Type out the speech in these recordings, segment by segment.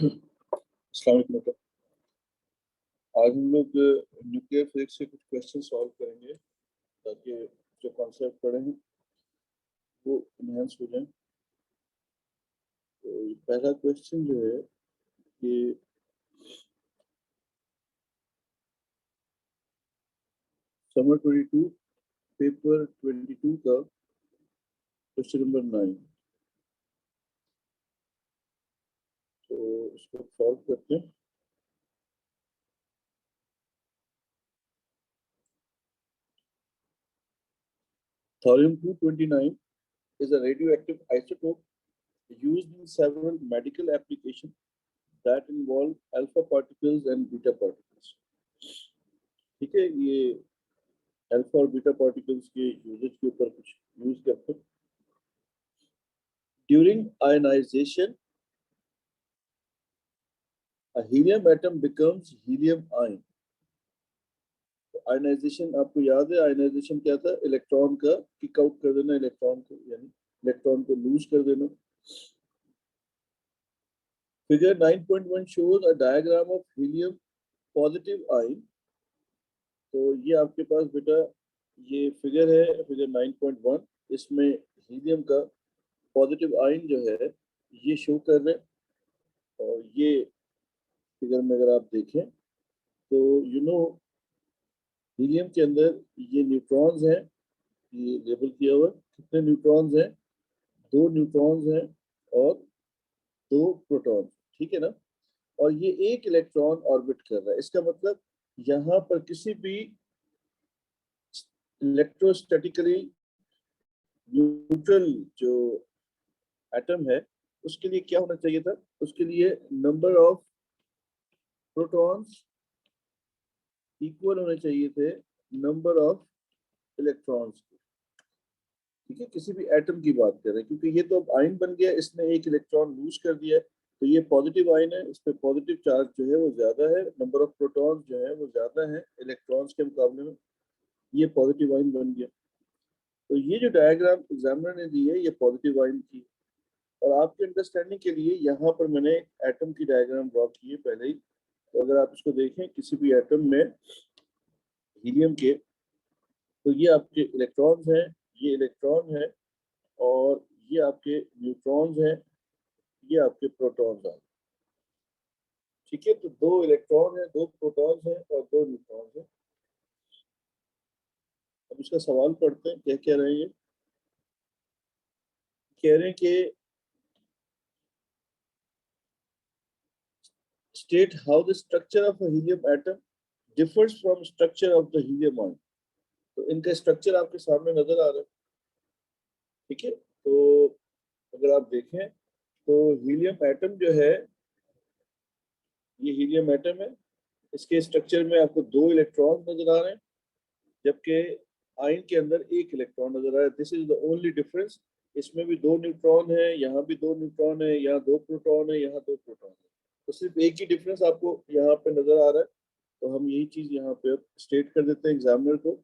अस्सलाम वालेकुम बेटा। आज हम लोग न्यूक्लियर फिजिक्स से कुछ क्वेश्चन सॉल्व करेंगे ताकि जो कॉन्सेप्ट पढ़े हैं वो इनहेंस हो जाए। तो पहला क्वेश्चन जो है कि समर 22 पेपर 22 का क्वेश्चन नंबर 9। तो इसको सॉल्व करते हैं। Thorium-229 is a radioactive isotope used in several medical applications that involve alpha particles and beta particles. ठीक है, ये अल्फा और बीटा पार्टिकल्स के यूजेज के ऊपर कुछ यूज करते हैं। During ionisation a helium atom becomes helium ion. Ionisation आपको याद है, आयनाइजेशन क्या था? इलेक्ट्रॉन का किक आउट कर देना, इलेक्ट्रॉन को, यानी इलेक्ट्रॉन को लूज कर देना। Figure 9.1 shows a diagram of helium positive ion. तो ये आपके पास बेटा ये फिगर है, फिगर 9.1। इसमें हीलियम का पॉजिटिव आयन जो है ये शो कर रहे हैं। और ये फिगर में अगर आप देखें तो हीलियम के अंदर ये न्यूट्रॉन्स हैं, ये लेबल किया हुआ। कितने न्यूट्रॉन्स हैं? 2 न्यूट्रॉन्स हैं और 2 प्रोटॉन। ठीक है ना? और ये एक इलेक्ट्रॉन ऑर्बिट कर रहा है। इसका मतलब यहाँ पर किसी भी इलेक्ट्रोस्टैटिकली न्यूट्रल जो एटम है उसके लिए क्या होना चाहिए था? उसके लिए नंबर ऑफ प्रोटॉन्स इक्वल होने चाहिए थे नंबर ऑफ इलेक्ट्रॉन्स के। ठीक है, किसी भी एटम की बात कर रहे हैं, क्योंकि ये तो अब आयन बन गया, इसने एक इलेक्ट्रॉन लूज कर दिया है, तो ये पॉजिटिव आयन है, इस पे पॉजिटिव चार्ज जो है वो ज्यादा है, नंबर ऑफ प्रोटॉन्स जो है वो ज्यादा है इलेक्ट्रॉन्स के मुकाबले में, ये पॉजिटिव आयन बन गया। तो ये जो डायग्राम एग्जामिनर ने दी है ये पॉजिटिव आयन की। और आपके अंडरस्टैंडिंग के लिए यहाँ पर मैंने एटम की डायग्राम ड्रॉ की है पहले ही। तो अगर आप इसको देखें किसी भी एटम में हीलियम के, तो ये आपके इलेक्ट्रॉन्स हैं, ये इलेक्ट्रॉन है, और ये आपके न्यूट्रॉन्स हैं, ये आपके प्रोटॉन्स हैं। ठीक है, तो 2 इलेक्ट्रॉन है, 2 प्रोटॉन्स हैं और 2 न्यूट्रॉन्स हैं। अब इसका सवाल पढ़ते हैं, क्या कह रहे हैं? ये कह रहे हैं कि state how the structure of a helium atom differs from structure of the helium ion. तो इनका स्ट्रक्चर आपके सामने नजर आ रहा है। ठीक है, तो अगर आप देखें तो हीलियम एटम जो है ये हीलियम एटम है, इसके स्ट्रक्चर में आपको 2 इलेक्ट्रॉन नजर आ रहे हैं, जबकि आयन के अंदर 1 इलेक्ट्रॉन नजर आ रहा है। This is the only difference. इसमें भी 2 न्यूट्रॉन है, यहाँ भी 2 न्यूट्रॉन है, यहाँ 2 प्रोटॉन है, यहाँ 2 प्रोटॉन है। तो सिर्फ एक ही डिफरेंस आपको यहाँ पे नजर आ रहा है। तो हम यही चीज यहाँ पे स्टेट कर देते हैं एग्जामिनर को।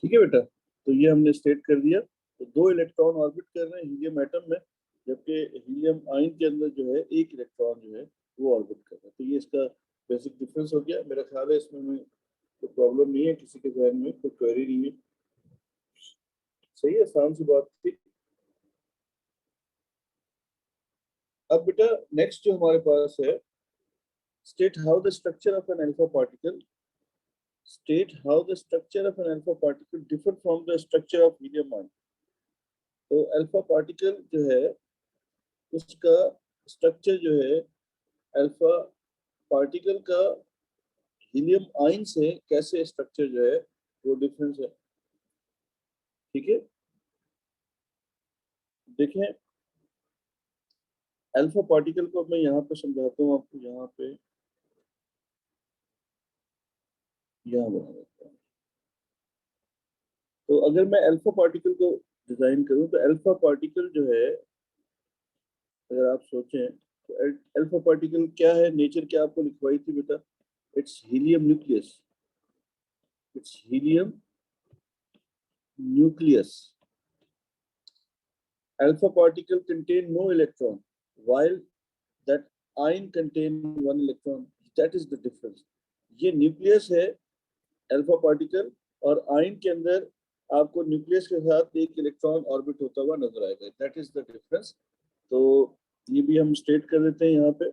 ठीक है बेटा, तो ये हमने स्टेट कर दिया। तो 2 इलेक्ट्रॉन ऑर्बिट कर रहे हैं हीलियम एटम में, जबकि हीलियम आयन के अंदर जो है 1 इलेक्ट्रॉन जो है वो ऑर्बिट कर रहा है। तो ये इसका बेसिक डिफरेंस हो गया। मेरा ख्याल है इसमें कोई प्रॉब्लम नहीं है, किसी के जहन में कोई क्वेरी नहीं है। सही है, आसान सी बात थी। अब बेटा नेक्स्ट जो हमारे पास है, state how the structure of an alpha particle state how the structure of an alpha particle differ from the structure of helium ion. तो अल्फा पार्टिकल जो है उसका स्ट्रक्चर जो है अल्फा पार्टिकल का हीलियम आयन से कैसे स्ट्रक्चर जो है वो डिफरेंस है। ठीक है, देखें अल्फा पार्टिकल को मैं यहाँ पे समझाता हूँ आपको। यहाँ पे यहाँ बना देता हूँ। तो अगर मैं अल्फा पार्टिकल को डिजाइन करूँ तो अल्फा पार्टिकल जो है, अगर आप सोचें तो अल्फा पार्टिकल क्या है, नेचर क्या आपको लिखवाई थी बेटा, it's helium nucleus, it's helium nucleus. Alpha particle contain no electron, while that ion contain one electron. That is the difference. ये न्यूक्लियस है अल्फा पार्टिकल, और आयन के अंदर आपको न्यूक्लियस के साथ एक इलेक्ट्रॉन ऑर्बिट होता हुआ नजर आएगा। That is the difference. तो ये भी हम स्टेट कर देते हैं यहाँ पे।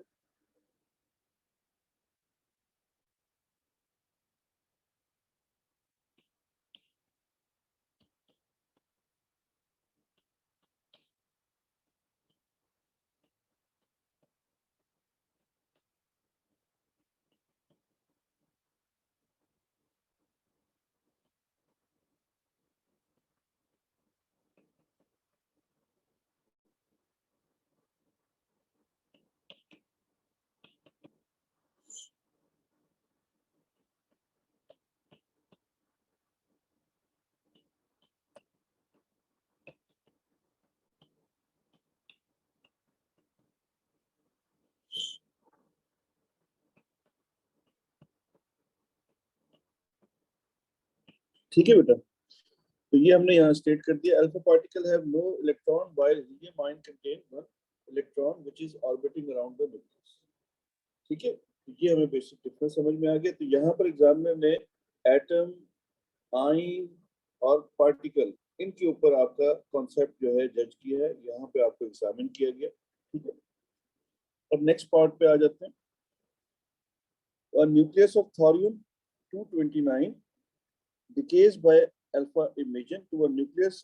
ठीक है बेटा, तो ये हमने यहाँ स्टेट कर दिया। Alpha particle have no electron while helium ion contain one electron which is orbiting around the nucleus. ठीक है, तो ये हमें बेसिक डिफरेंस समझ में आ गया। तो यहाँ पर एग्जामिनर ने एटम, आयन और पार्टिकल, इनके ऊपर आपका कॉन्सेप्ट जो है जज किया है, यहाँ पे आपको एग्जामिन किया गया। ठीक है, अब नेक्स्ट पार्ट पे आ जाते हैं। Nucleus of thorium 229 decays by alpha emission to a nucleus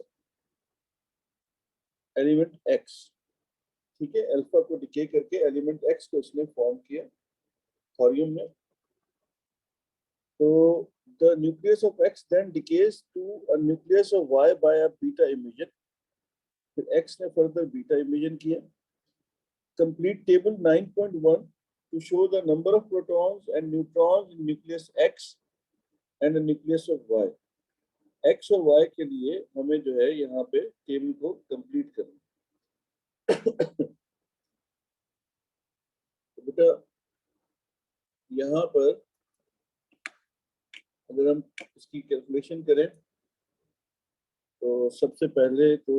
element X. ठीक है, अल्फा को डिके करके एलिमेंट एक्स को इसने फॉर्म किया थोरियम में। तो the nucleus of X then decays to a nucleus of Y by a beta emission. फिर X ने further beta emission किया। Complete table 9.1 to show the number of protons and neutrons in nucleus X and the nucleus of Y. X और Y के लिए हमें जो है यहाँ पे टेबल को कंप्लीट करना। तो बेटा यहाँ पर अगर हम इसकी कैलकुलेशन करें तो सबसे पहले तो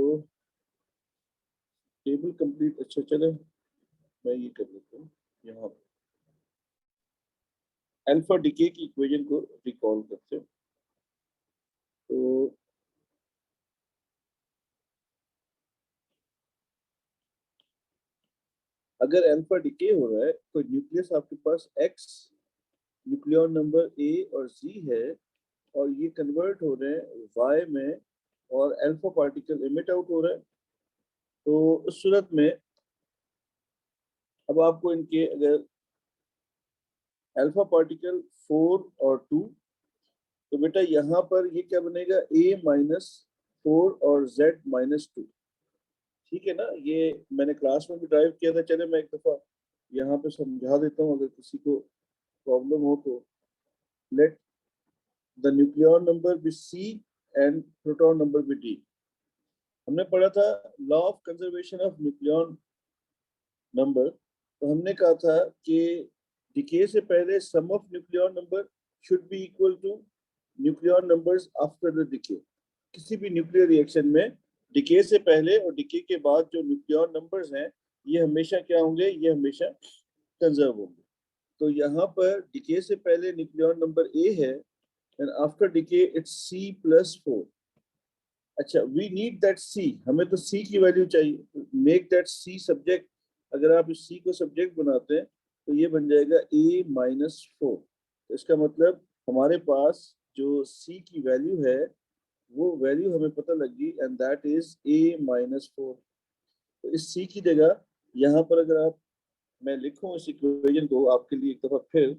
टेबल कंप्लीट, अच्छा चले मैं ये कर देता हूँ। यहाँ अल्फा डिके की इक्वेशन को रिकॉल करते हैं। तो अगर अल्फा डिके हो रहा है तो न्यूक्लियस आपके पास एक्स, न्यूक्लियन नंबर ए और जी है, और ये कन्वर्ट हो रहे हैं वाई में, और अल्फा पार्टिकल इमिट आउट हो रहा है। तो उस सूरत में अब आपको इनके अगर अल्फा पार्टिकल 4 और 2, तो बेटा यहाँ पर ये क्या बनेगा, a-4 और z-2। ठीक है ना, ये मैंने क्लास में भी ड्राइव किया था। चले मैं एक दफा यहाँ पे समझा देता हूँ अगर किसी को प्रॉब्लम हो तो। Let the nucleon number be C and proton number be D. हमने पढ़ा था law of conservation of nucleon number. तो हमने कहा था कि डिके से पहले sum of nucleon number should be equal to nucleon numbers after the decay. किसी भी न्यूक्लियर रिएक्शन में डिके से पहले और डिके के बाद जो न्यूक्लियन नंबर्स हैं ये हमेशा क्या होंगे, ये हमेशा कंजर्व होंगे। तो यहाँ पर डिके से पहले न्यूक्लियन नंबर ए है and after decay it's C+4। अच्छा, वी नीड दैट सी, हमें तो सी की वैल्यू चाहिए। Make that C subject. अगर आप इस सी को सब्जेक्ट बनाते हैं तो ये बन जाएगा A-4। तो इसका मतलब हमारे पास जो सी की वैल्यू है वो वैल्यू हमें पता लग गई, एंड दैट इज A-4। तो इस सी की जगह यहाँ पर अगर आप मैं लिखूं इस इक्वेशन को आपके लिए एक दफा फिर,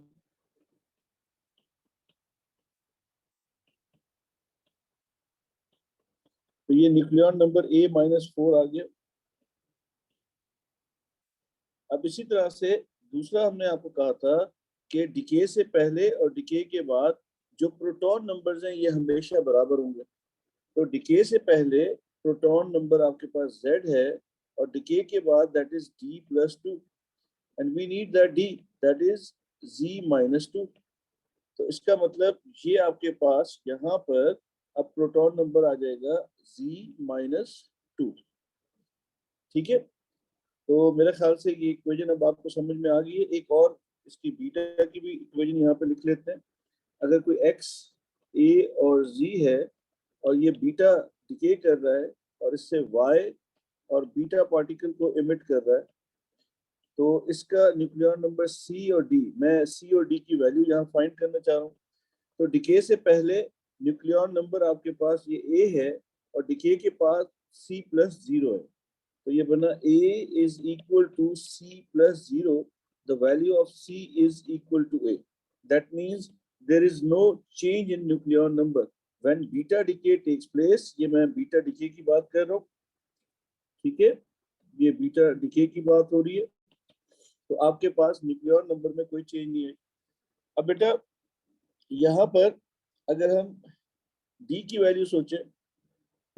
तो ये न्यूक्लियॉन नंबर A-4 आ गया। अब इसी तरह से दूसरा हमने आपको कहा था कि डिके से पहले और डिके के बाद जो प्रोटॉन नंबर्स हैं ये हमेशा बराबर होंगे। तो डिके से पहले प्रोटॉन नंबर आपके पास Z है और डिके के बाद that is D+2 and we need that D that is Z-2। तो इसका मतलब ये आपके पास यहाँ पर अब प्रोटॉन नंबर आ जाएगा Z-2। ठीक है, तो मेरे ख्याल से ये इक्वेशन अब आपको समझ में आ गई है। एक और इसकी बीटा की भी इक्वेशन यहाँ पे लिख लेते हैं। अगर कोई x, a और z है और ये बीटा डिके कर रहा है और इससे y और बीटा पार्टिकल को इमिट कर रहा है, तो इसका न्यूक्लियॉन नंबर c और d, मैं c और d की वैल्यू यहाँ फाइंड करना चाह रहा हूँ। तो डिके से पहले न्यूक्लियॉन नंबर आपके पास ये a है और डिके के पास C+0 है, तो ये बना A is equal to C+0. The value of C is equal to A. That means there is no change in nucleon number when beta decay takes place. ये मैं बीटा डिके की बात कर रहा हूँ, ठीक है, ये बीटा डिके की बात हो रही है। तो आपके पास न्यूक्लियॉन नंबर में कोई चेंज नहीं है। अब बेटा यहाँ पर अगर हम D की वैल्यू सोचें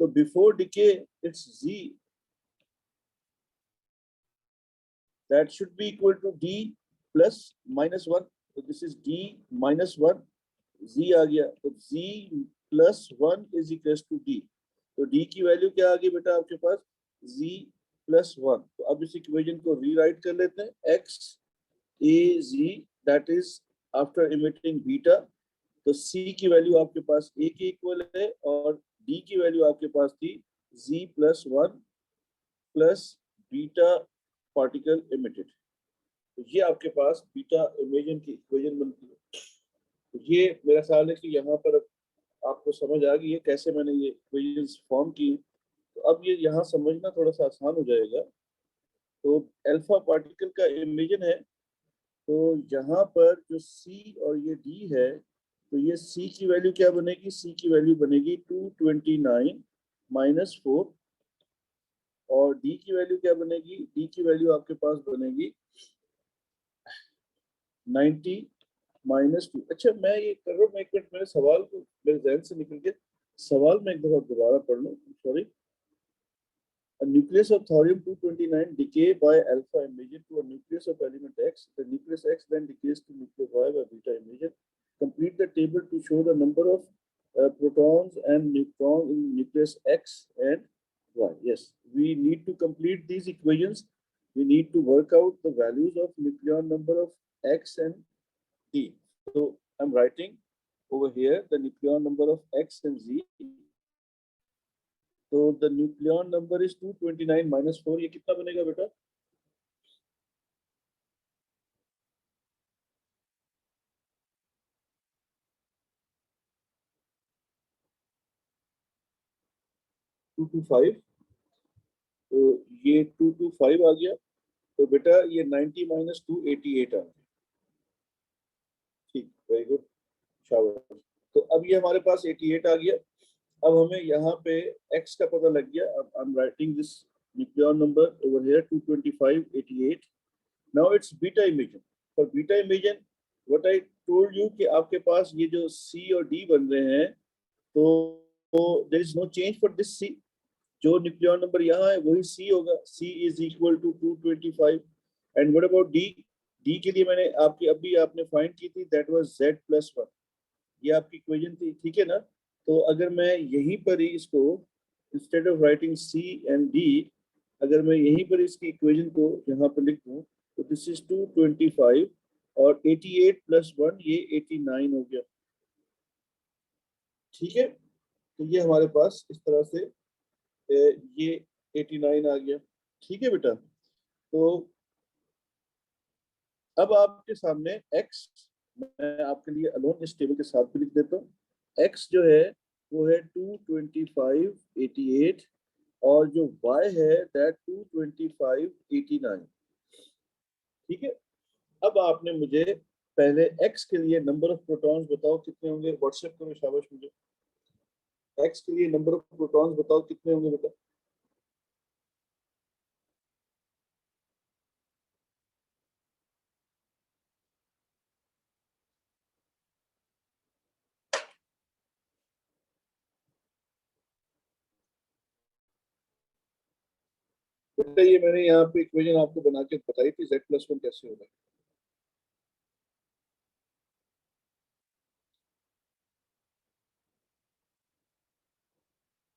तो before decay it's Z, that should be equal to D plus -1. So this is D-1, Z आ गया, तो Z+1 is equals to D. तो D की वैल्यू क्या आ गई बेटा आपके पास Z+1। तो अब इस इक्वेशन को रीराइट कर लेते हैं, x a z that is after emitting beta. तो C की वैल्यू आपके पास A के इक्वल है और D की वैल्यू आपके पास थी Z+1 plus beta particle emitted. तो ये आपके पास बीटा इमेजन की इक्वेशन बनती है। तो ये मेरा ख्याल है कि यहाँ पर आपको समझ आ गई है कैसे मैंने ये इक्वेशंस फॉर्म की। तो अब ये यहाँ समझना थोड़ा सा आसान हो जाएगा। तो अल्फा पार्टिकल का इमेजन है, तो यहाँ पर जो C और ये D है, तो ये C की वैल्यू क्या बनेगी, C की वैल्यू बनेगी 229 - 4 और D की वैल्यू क्या बनेगी, D की वैल्यू आपके पास बनेगी 90 - 2। अच्छा मैं ये कर रहा हूँ, मैं एक मिनट मेरे सवाल को मेरे जहन से निकल के सवाल में एक दफा दोबारा पढ़ लूँ, sorry. A nucleus of thorium-229 decay by alpha emission to a nucleus of element X. The nucleus X then decays to nucleus Y by beta emission. Complete the table to show the number of protons and neutrons in nucleus X and Y. Yes, we need to complete these equations. We need to work out the values of nucleon number of X and D. So I'm writing over here the nucleon number of X and Z. तो the nucleon number is 229 - 4। ये कितना बनेगा बेटा, to to five. तो ये 225 आ गया। तो बेटा ये 90 - 2 88 आ गया। ठीक, वेरी गुड, शाबाश। तो अब ये हमारे पास 88 आ गया। अब हमें यहाँ पे x का पता लग गया। अब I am writing this nucleon number over here 225 88। Now it's beta imagine. For beta imagine what I told you कि आपके पास ये जो C और D बन रहे हैं, तो there is no change for this C। जो न्यूक्लियॉन नंबर यहाँ है वही C होगा, C इज इक्वल टू 225। And what about D? D के लिए मैंने आपकी अभी आपने फाइंड की थी, दैट वाज Z+1। ये आपकी इक्वेशन थी, ठीक है ना। तो अगर मैं यहीं पर ही इसको instead of writing C and D, अगर मैं यहीं पर इसकी इक्वेशन को यहाँ पर लिख दूँ, तो दिस इज 225 और 88 + 1 ये 89 हो गया। ठीक है, तो ये हमारे पास इस तरह से ये 89 आ गया। ठीक है बेटा, तो अब आपके सामने x, मैं आपके लिए अलोन इस टेबल के साथ भी लिख देता हूँ। x जो है वो है 225 88 और जो y है दैट 22589। ठीक है, अब आपने मुझे पहले x के लिए नंबर ऑफ प्रोटॉन्स बताओ कितने होंगे, व्हाट्सएप करो शाबाश मुझे। x के लिए नंबर ऑफ प्रोटॉन्स बताओ कितने होंगे बेटा। बेटा ये मैंने यहाँ पे इक्वेशन आपको बना के बताई थी, z+1 कैसे होगा।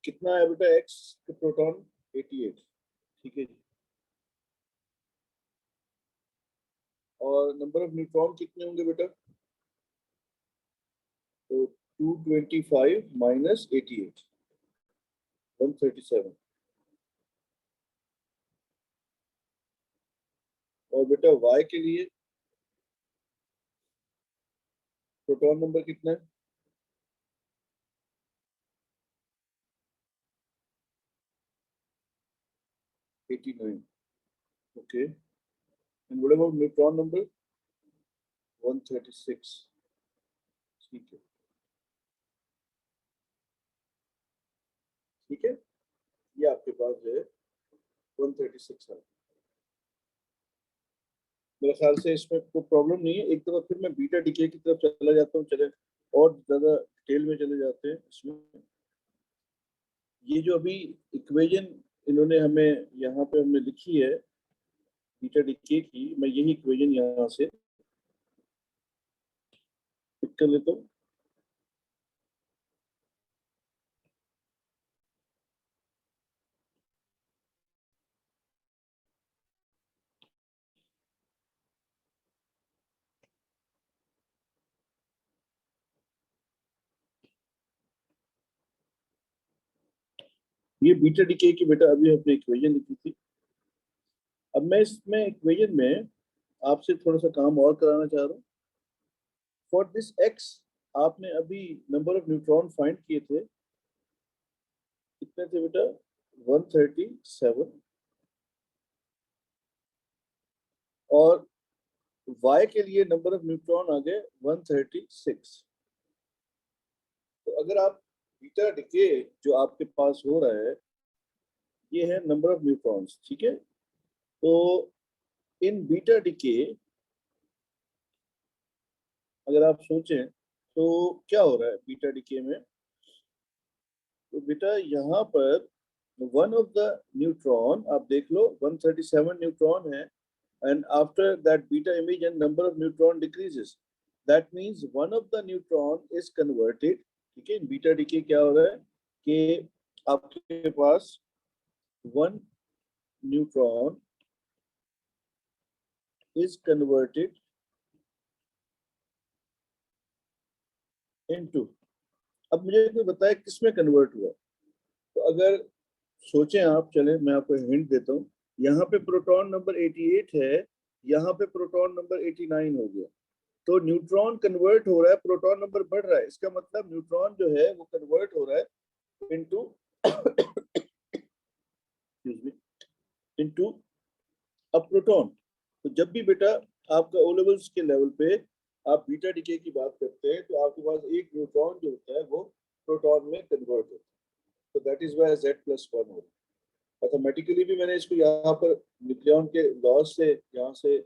कितना है बेटा x का प्रोटॉन, 88। ठीक है जी, और नंबर ऑफ न्यूट्रॉन कितने होंगे बेटा, तो 225 माइनस 88, 137। और बेटा y के लिए प्रोटॉन नंबर कितना है, 89। Okay, and what about neutron number, 136। ठीक है, ठीक है, ये आपके पास जो है 136 है। मेरे ख्याल से इसमें कोई प्रॉब्लम नहीं है। एक दफा फिर मैं बीटा डीके की तरफ चला जाता हूँ, चले और ज्यादा डिटेल में चले जाते हैं इसमें। ये जो अभी इक्वेशन इन्होंने हमें यहाँ पे हमने लिखी है बीटा डीके की, मैं यही इक्वेशन यहाँ से पिक कर लेता हूँ। ये बीटा डीके की बेटा अभी हमने इक्वेशन लिखी थी। अब मैं इसमें इक्वेशन में आपसे थोड़ा सा काम और कराना चाह रहा हूँ। फॉर दिस एक्स आपने अभी नंबर ऑफ न्यूट्रॉन फाइंड किए थे, कितने थे बेटा, 137। और y के लिए नंबर ऑफ न्यूट्रॉन आ गए 136। तो अगर आप बीटा डिके जो आपके पास हो रहा है, ये है नंबर ऑफ न्यूट्रॉन्स, ठीक है। तो इन बीटा डिके अगर आप सोचें तो क्या हो रहा है बीटा डिके में, तो बेटा यहाँ पर वन ऑफ द न्यूट्रॉन आप देख लो 137 न्यूट्रॉन है, and after that beta emission number of neutron decreases, that means one of the neutron is converted। ठीक है, बीटा डीके क्या हो रहा है कि आपके पास one neutron is converted into, अब मुझे कोई बताए किसमें कन्वर्ट हुआ। तो अगर सोचें आप, चलें मैं आपको हिंट देता हूँ। यहाँ पे प्रोटॉन नंबर 88 है, यहाँ पे प्रोटॉन नंबर 89 हो गया, तो न्यूट्रॉन कन्वर्ट हो रहा है, प्रोटॉन नंबर बढ़ रहा है, इसका मतलब न्यूट्रॉन जो है वो कन्वर्ट हो रहा है इनटू इनटू अ प्रोटॉन। तो जब भी बेटा आपका ओ लेवल्स के लेवल पे आप बीटा डीके की बात करते हैं, तो आपके पास एक न्यूट्रॉन जो होता है वो प्रोटॉन में कन्वर्ट होता है। तो दैट इज वाई Z+1 हो रहा है। मैथमेटिकली भी मैंने इसको यहाँ पर न्यूक्लियन के लॉज से यहाँ से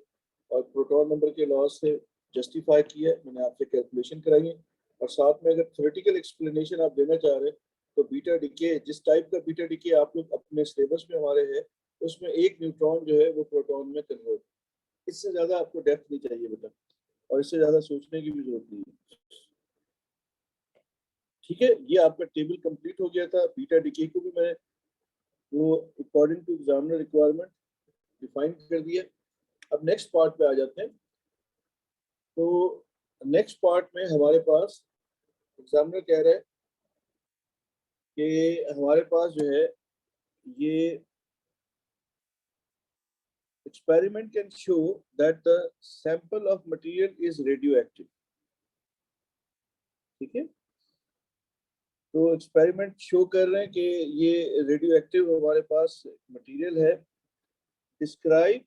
और प्रोटॉन नंबर के लॉज से जस्टिफाई किया है, मैंने आपसे कैलकुलेशन कराई है। और साथ में अगर थ्योरेटिकल एक्सप्लेनेशन आप देना चाह रहे हैं, तो बीटा डीके जिस टाइप का बीटा डीके आप लोग अपने सिलेबस में हमारे है, उसमें एक न्यूट्रॉन जो है वो प्रोटॉन में कन्वर्ट, इससे ज्यादा आपको डेप्थ नहीं चाहिए बेटा, और इससे ज्यादा सोचने की भी जरूरत नहीं है। ठीक है, ये आपका टेबल कंप्लीट हो गया था। बीटा डीके को भी मैं वो according to examiner requirement define कर दिया। अब नेक्स्ट पार्ट पे आ जाते हैं। तो नेक्स्ट पार्ट में हमारे पास एग्जामिनर कह रहा है कि हमारे पास जो है ये experiment can show that the sample of material is radioactive। ठीक है, तो एक्सपेरिमेंट शो कर रहे हैं कि ये रेडियो एक्टिव हमारे पास मटेरियल है। Describe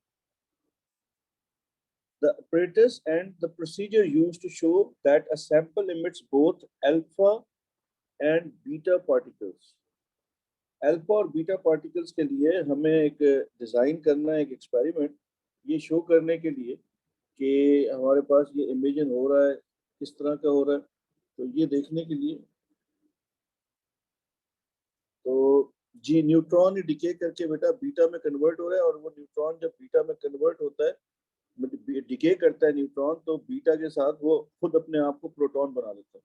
the apparatus and the procedure used to show that a sample emits both alpha and beta particles. Alpha और बीटा पार्टिकल्स के लिए हमें एक डिजाइन करना है, एक एक्सपेरिमेंट, ये शो करने के लिए कि हमारे पास ये इमेजिन हो रहा है, किस तरह का हो रहा है। तो ये देखने के लिए, तो जी न्यूट्रॉन डिके करके बेटा बीटा में कन्वर्ट हो रहा है, और वो न्यूट्रॉन जब बीटा में कन्वर्ट होता है, डिके करता है न्यूट्रॉन, तो बीटा के साथ वो खुद अपने आप को प्रोटॉन बना लेता है।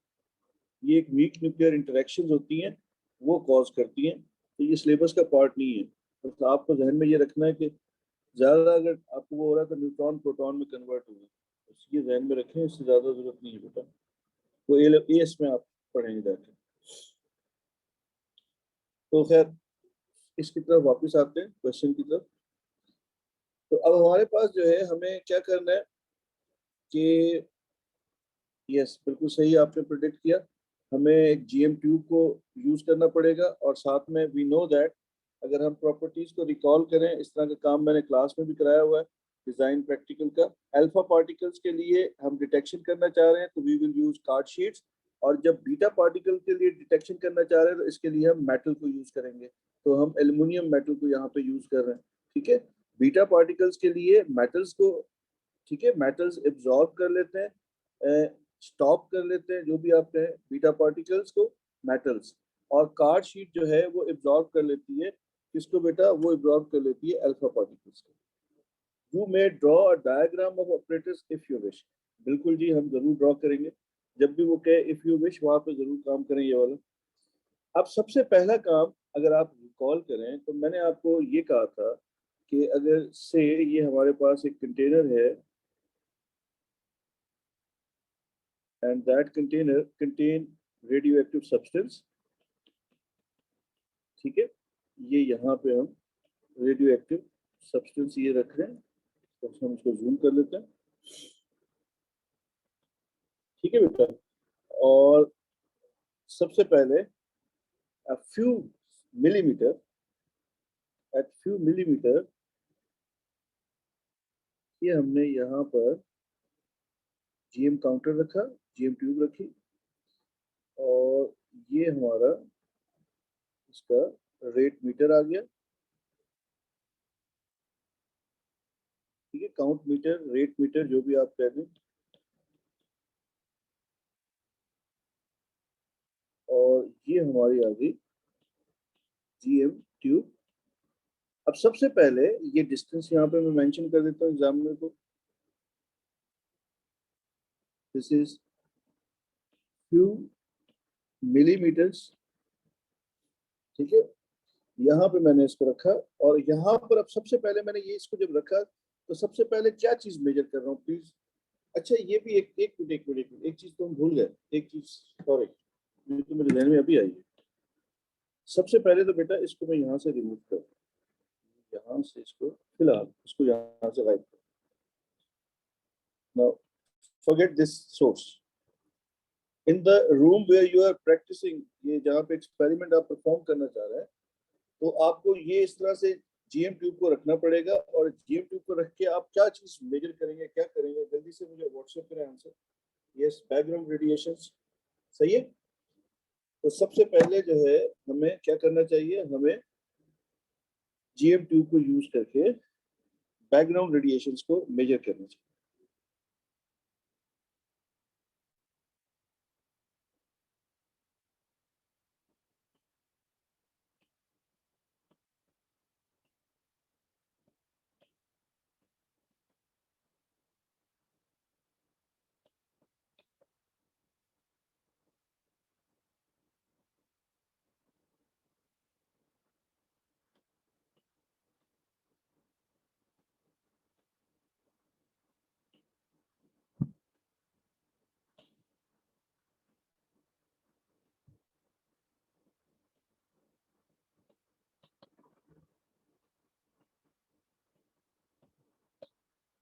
ये एक वीक न्यूक्लियर इंटरेक्शंस होती हैं, वो कॉज करती हैं। तो ये सिलेबस का पार्ट नहीं है, तो आपको जहन में ये रखना है कि ज्यादा अगर आपको वो हो रहा है तो न्यूट्रॉन प्रोटॉन में कन्वर्ट होगा, इसलिए जहन में रखें, इससे ज्यादा जरूरत नहीं है बेटा। वो ए एस में आप पढ़ेंगे जाके। तो खैर इसकी तरफ वापस आते हैं, क्वेश्चन की तरफ। तो अब हमारे पास जो है, हमें क्या करना है कि यस बिल्कुल सही आपने प्रेडिक्ट किया, हमें एक जीएम ट्यूब को यूज करना पड़ेगा, और साथ में वी नो दैट अगर हम प्रॉपर्टीज को रिकॉल करें, इस तरह का काम मैंने क्लास में भी कराया हुआ है डिजाइन प्रैक्टिकल का। अल्फा पार्टिकल्स के लिए हम डिटेक्शन करना चाह रहे हैं तो we will use card sheets, और जब बीटा पार्टिकल के लिए डिटेक्शन करना चाह रहे हैं तो इसके लिए हम मेटल को यूज करेंगे। तो हम एल्युमिनियम मेटल को यहाँ पे यूज कर रहे हैं, ठीक है। बीटा पार्टिकल्स के लिए मेटल्स को, ठीक है, मेटल्स एब्जॉर्ब कर लेते हैं, स्टॉप कर लेते हैं, जो भी आप कहें, बीटा पार्टिकल्स को, मेटल्स। और कार्ड शीट जो है वो एब्जॉर्ब कर लेती है, किसको बेटा, वो एब्जॉर्ब कर लेती है अल्फा पार्टिकल्स को। You may draw a diagram of operators if you wish. बिल्कुल जी, हम जरूर ड्रॉ करेंगे, जब भी वो कहे इफ यू विश, वहां पे जरूर काम करें ये वाला। अब सबसे पहला काम अगर आप रिकॉल करें, तो मैंने आपको ये कहा था कि अगर से ये हमारे पास एक कंटेनर है, and that container contain radioactive substance, ठीक है। ये यहाँ पे हम रेडियो एक्टिव सब्सटेंस ये रख रहे हैं, तो हम इसको जूम कर लेते हैं, ठीक है बेटा। और सबसे पहले a few millimeter, at few millimeter, ये हमने यहाँ पर जीएम काउंटर रखा, जीएम ट्यूब रखी, और ये हमारा इसका रेट मीटर आ गया, ठीक है, काउंट मीटर, रेट मीटर, जो भी आप कह दें। और ये हमारी आ गई जीएम ट्यूब। अब सबसे पहले ये डिस्टेंस यहाँ पे मैं मेंशन कर देता हूँ एग्जामिनर को, दिस इज फ्यू मिलीमीटर्स, ठीक है। यहाँ पे मैंने इसको रखा, और यहाँ पर अब सबसे पहले मैंने ये इसको जब रखा, तो सबसे पहले क्या चीज मेजर कर रहा हूँ प्लीज। अच्छा ये भी एक चीज तो हम भूल गए, एक चीज, सॉरी, ये तो मेरे ध्यान में अभी आई है। सबसे पहले तो बेटा इसको मैं यहाँ से रिमूव कर, यहाँ से इसको फिलहाल इसको यहाँ से गायब कर। Now forget this source, in the room where you are practising, ये जहाँ पे एक्सपेरिमेंट आप परफॉर्म करना चाह रहे हैं, तो आपको ये इस तरह से जीएम ट्यूब को रखना पड़ेगा, और जीएम ट्यूब को रख के आप क्या चीज मेजर करेंगे, क्या करेंगे, जल्दी से मुझे व्हाट्सएप करें आंसर। यस, बैकग्राउंड रेडिएशंस, सही है। तो सबसे पहले जो है हमें क्या करना चाहिए, हमें जीएम ट्यूब को यूज करके बैकग्राउंड रेडिएशंस को मेजर करना चाहिए।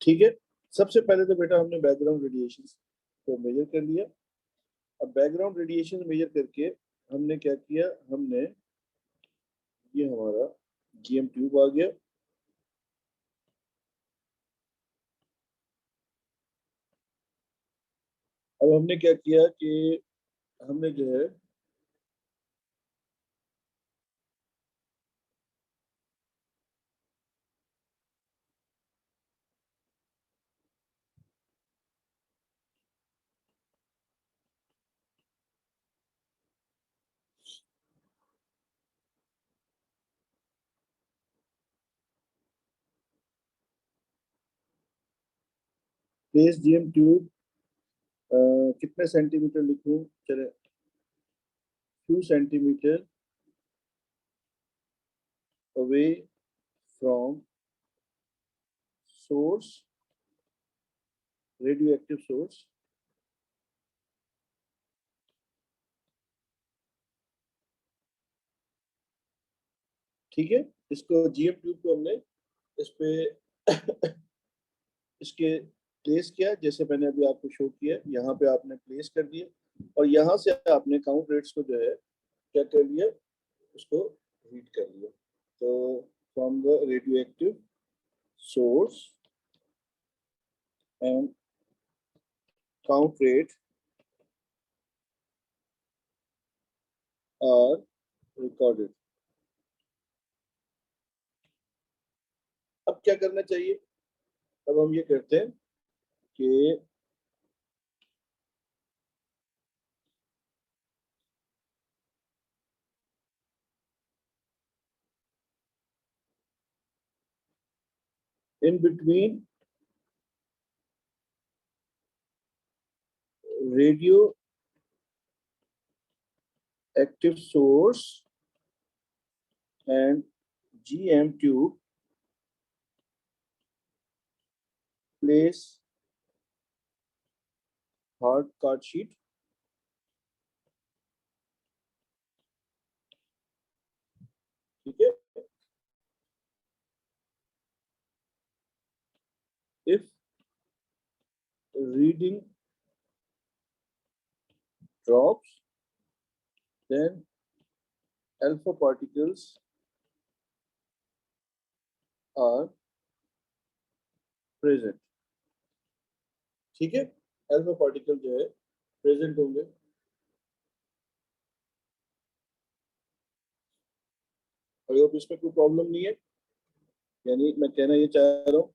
ठीक है, सबसे पहले तो बेटा हमने बैकग्राउंड रेडिएशन को मेजर कर लिया। अब बैकग्राउंड रेडिएशन मेजर करके हमने क्या किया, हमने ये हमारा जीएम ट्यूब आ गया। अब हमने क्या किया कि हमने जो है प्लेस जीएम ट्यूब, कितने सेंटीमीटर लिखूं, चले few centimetre away from source, radio active source. ठीक है, इसको जीएम ट्यूब को हमने इस पे इसके प्लेस किया, जैसे मैंने अभी आपको शो किया, यहाँ पे आपने प्लेस कर दिया और यहाँ से आपने काउंट रेट्स को जो है क्या कर लिया, उसको रीड कर लिया। तो from the radioactive source and count rate are recorded. अब क्या करना चाहिए, अब हम ये करते हैं कि in between radio active source and GM tube place hard card sheet. ठीक है, if reading drops then alpha particles are present। ठीक है, अल्फा पार्टिकल जो है प्रेजेंट होंगे। आई होप इसमें कोई प्रॉब्लम नहीं है, यानी मैं कहना ये चाह रहा हूँ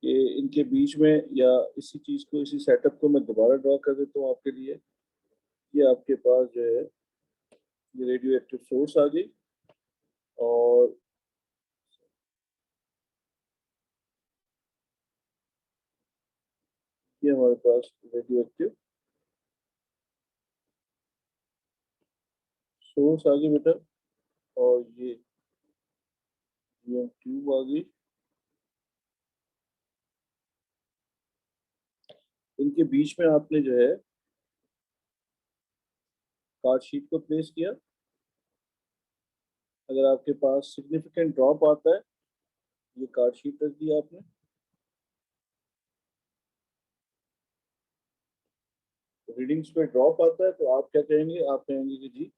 कि इनके बीच में या इसी चीज को, इसी सेटअप को मैं दोबारा ड्रॉ कर देता हूँ आपके लिए। ये आपके पास जो है ये रेडियो एक्टिव सोर्स आ गई और ये हमारे पास रेडियो एक्टिव सोर्स आ गई बेटा, और ये ट्यूब आ गई। इनके बीच में आपने जो है कार्ड शीट को प्लेस किया। अगर आपके पास सिग्निफिकेंट ड्रॉप आता है, ये कार्ड शीट रख दिया आपने। रीडिंग्स पे ड्रॉप आता है तो आप क्या कहेंगे, आप कहेंगे कि जी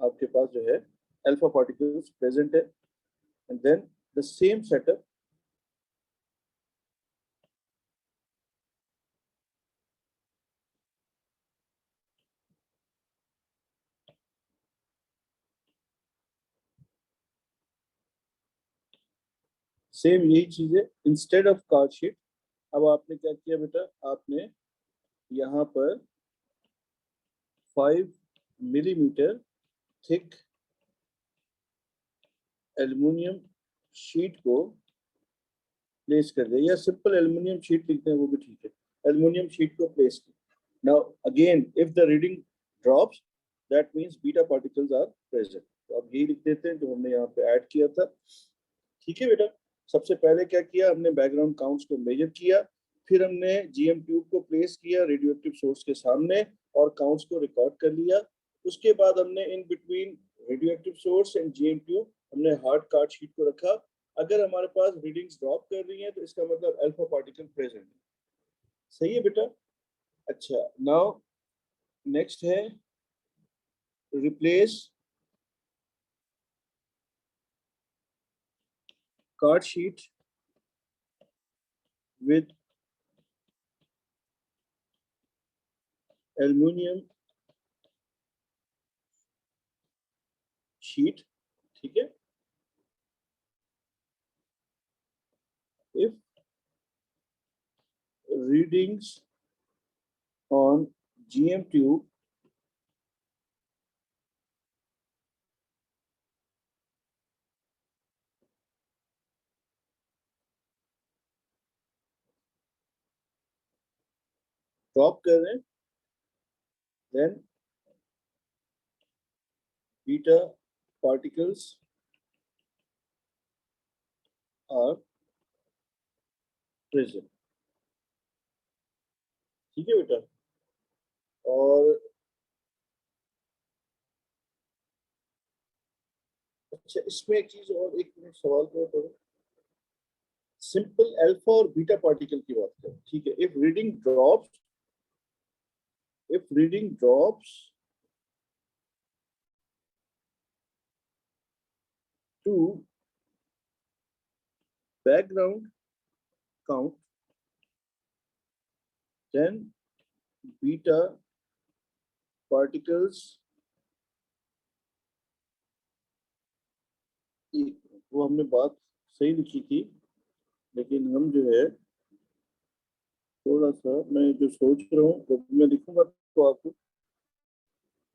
आपके पास जो है अल्फा पार्टिकल्स प्रेजेंट है, and then the same setup same यही चीज है इंस्टेड ऑफ कार्ड शीट। अब आपने क्या किया बेटा, आपने यहाँ पर 5 मिलीमीटर थिक एल्युमिनियम शीट को प्लेस कर दिया, या सिंपल एल्युमिनियम शीट लिखते हैं वो भी ठीक है, एल्युमिनियम शीट को प्लेस किया। Now again if the reading drops that means beta particles are present. तो अब यही लिख देते हैं जो हमने यहाँ पे ऐड किया था। ठीक है बेटा, सबसे पहले क्या किया, हमने बैकग्राउंड काउंट्स को मेजर किया, फिर हमने जीएम ट्यूब को प्लेस किया रेडियो एक्टिव सोर्स के सामने और काउंट्स को रिकॉर्ड कर लिया। उसके बाद हमने in between radio active source and GM tube हमने हार्ड कार्ड शीट को रखा। अगर हमारे पास रीडिंग्स ड्रॉप कर रही हैं तो इसका मतलब अल्फा पार्टिकल प्रेजेंट है। सही है बेटा। अच्छा, नाउ नेक्स्ट है replace card sheet with aluminum sheet, ठीक है। If readings on GM tube drop कर रहे हैं, then beta particles are present, ठीक है बेटा। और अच्छा, इसमें एक चीज और, एक मिनट सवाल करो, सिंपल अल्फा और बीटा पार्टिकल की बात करें, ठीक है। If reading drops to background count, then beta particles, वो हमने बात सही लिखी थी, लेकिन हम जो है थोड़ा सा, मैं जो सोच रहा हूँ तो मैं लिखूंगा तो आपको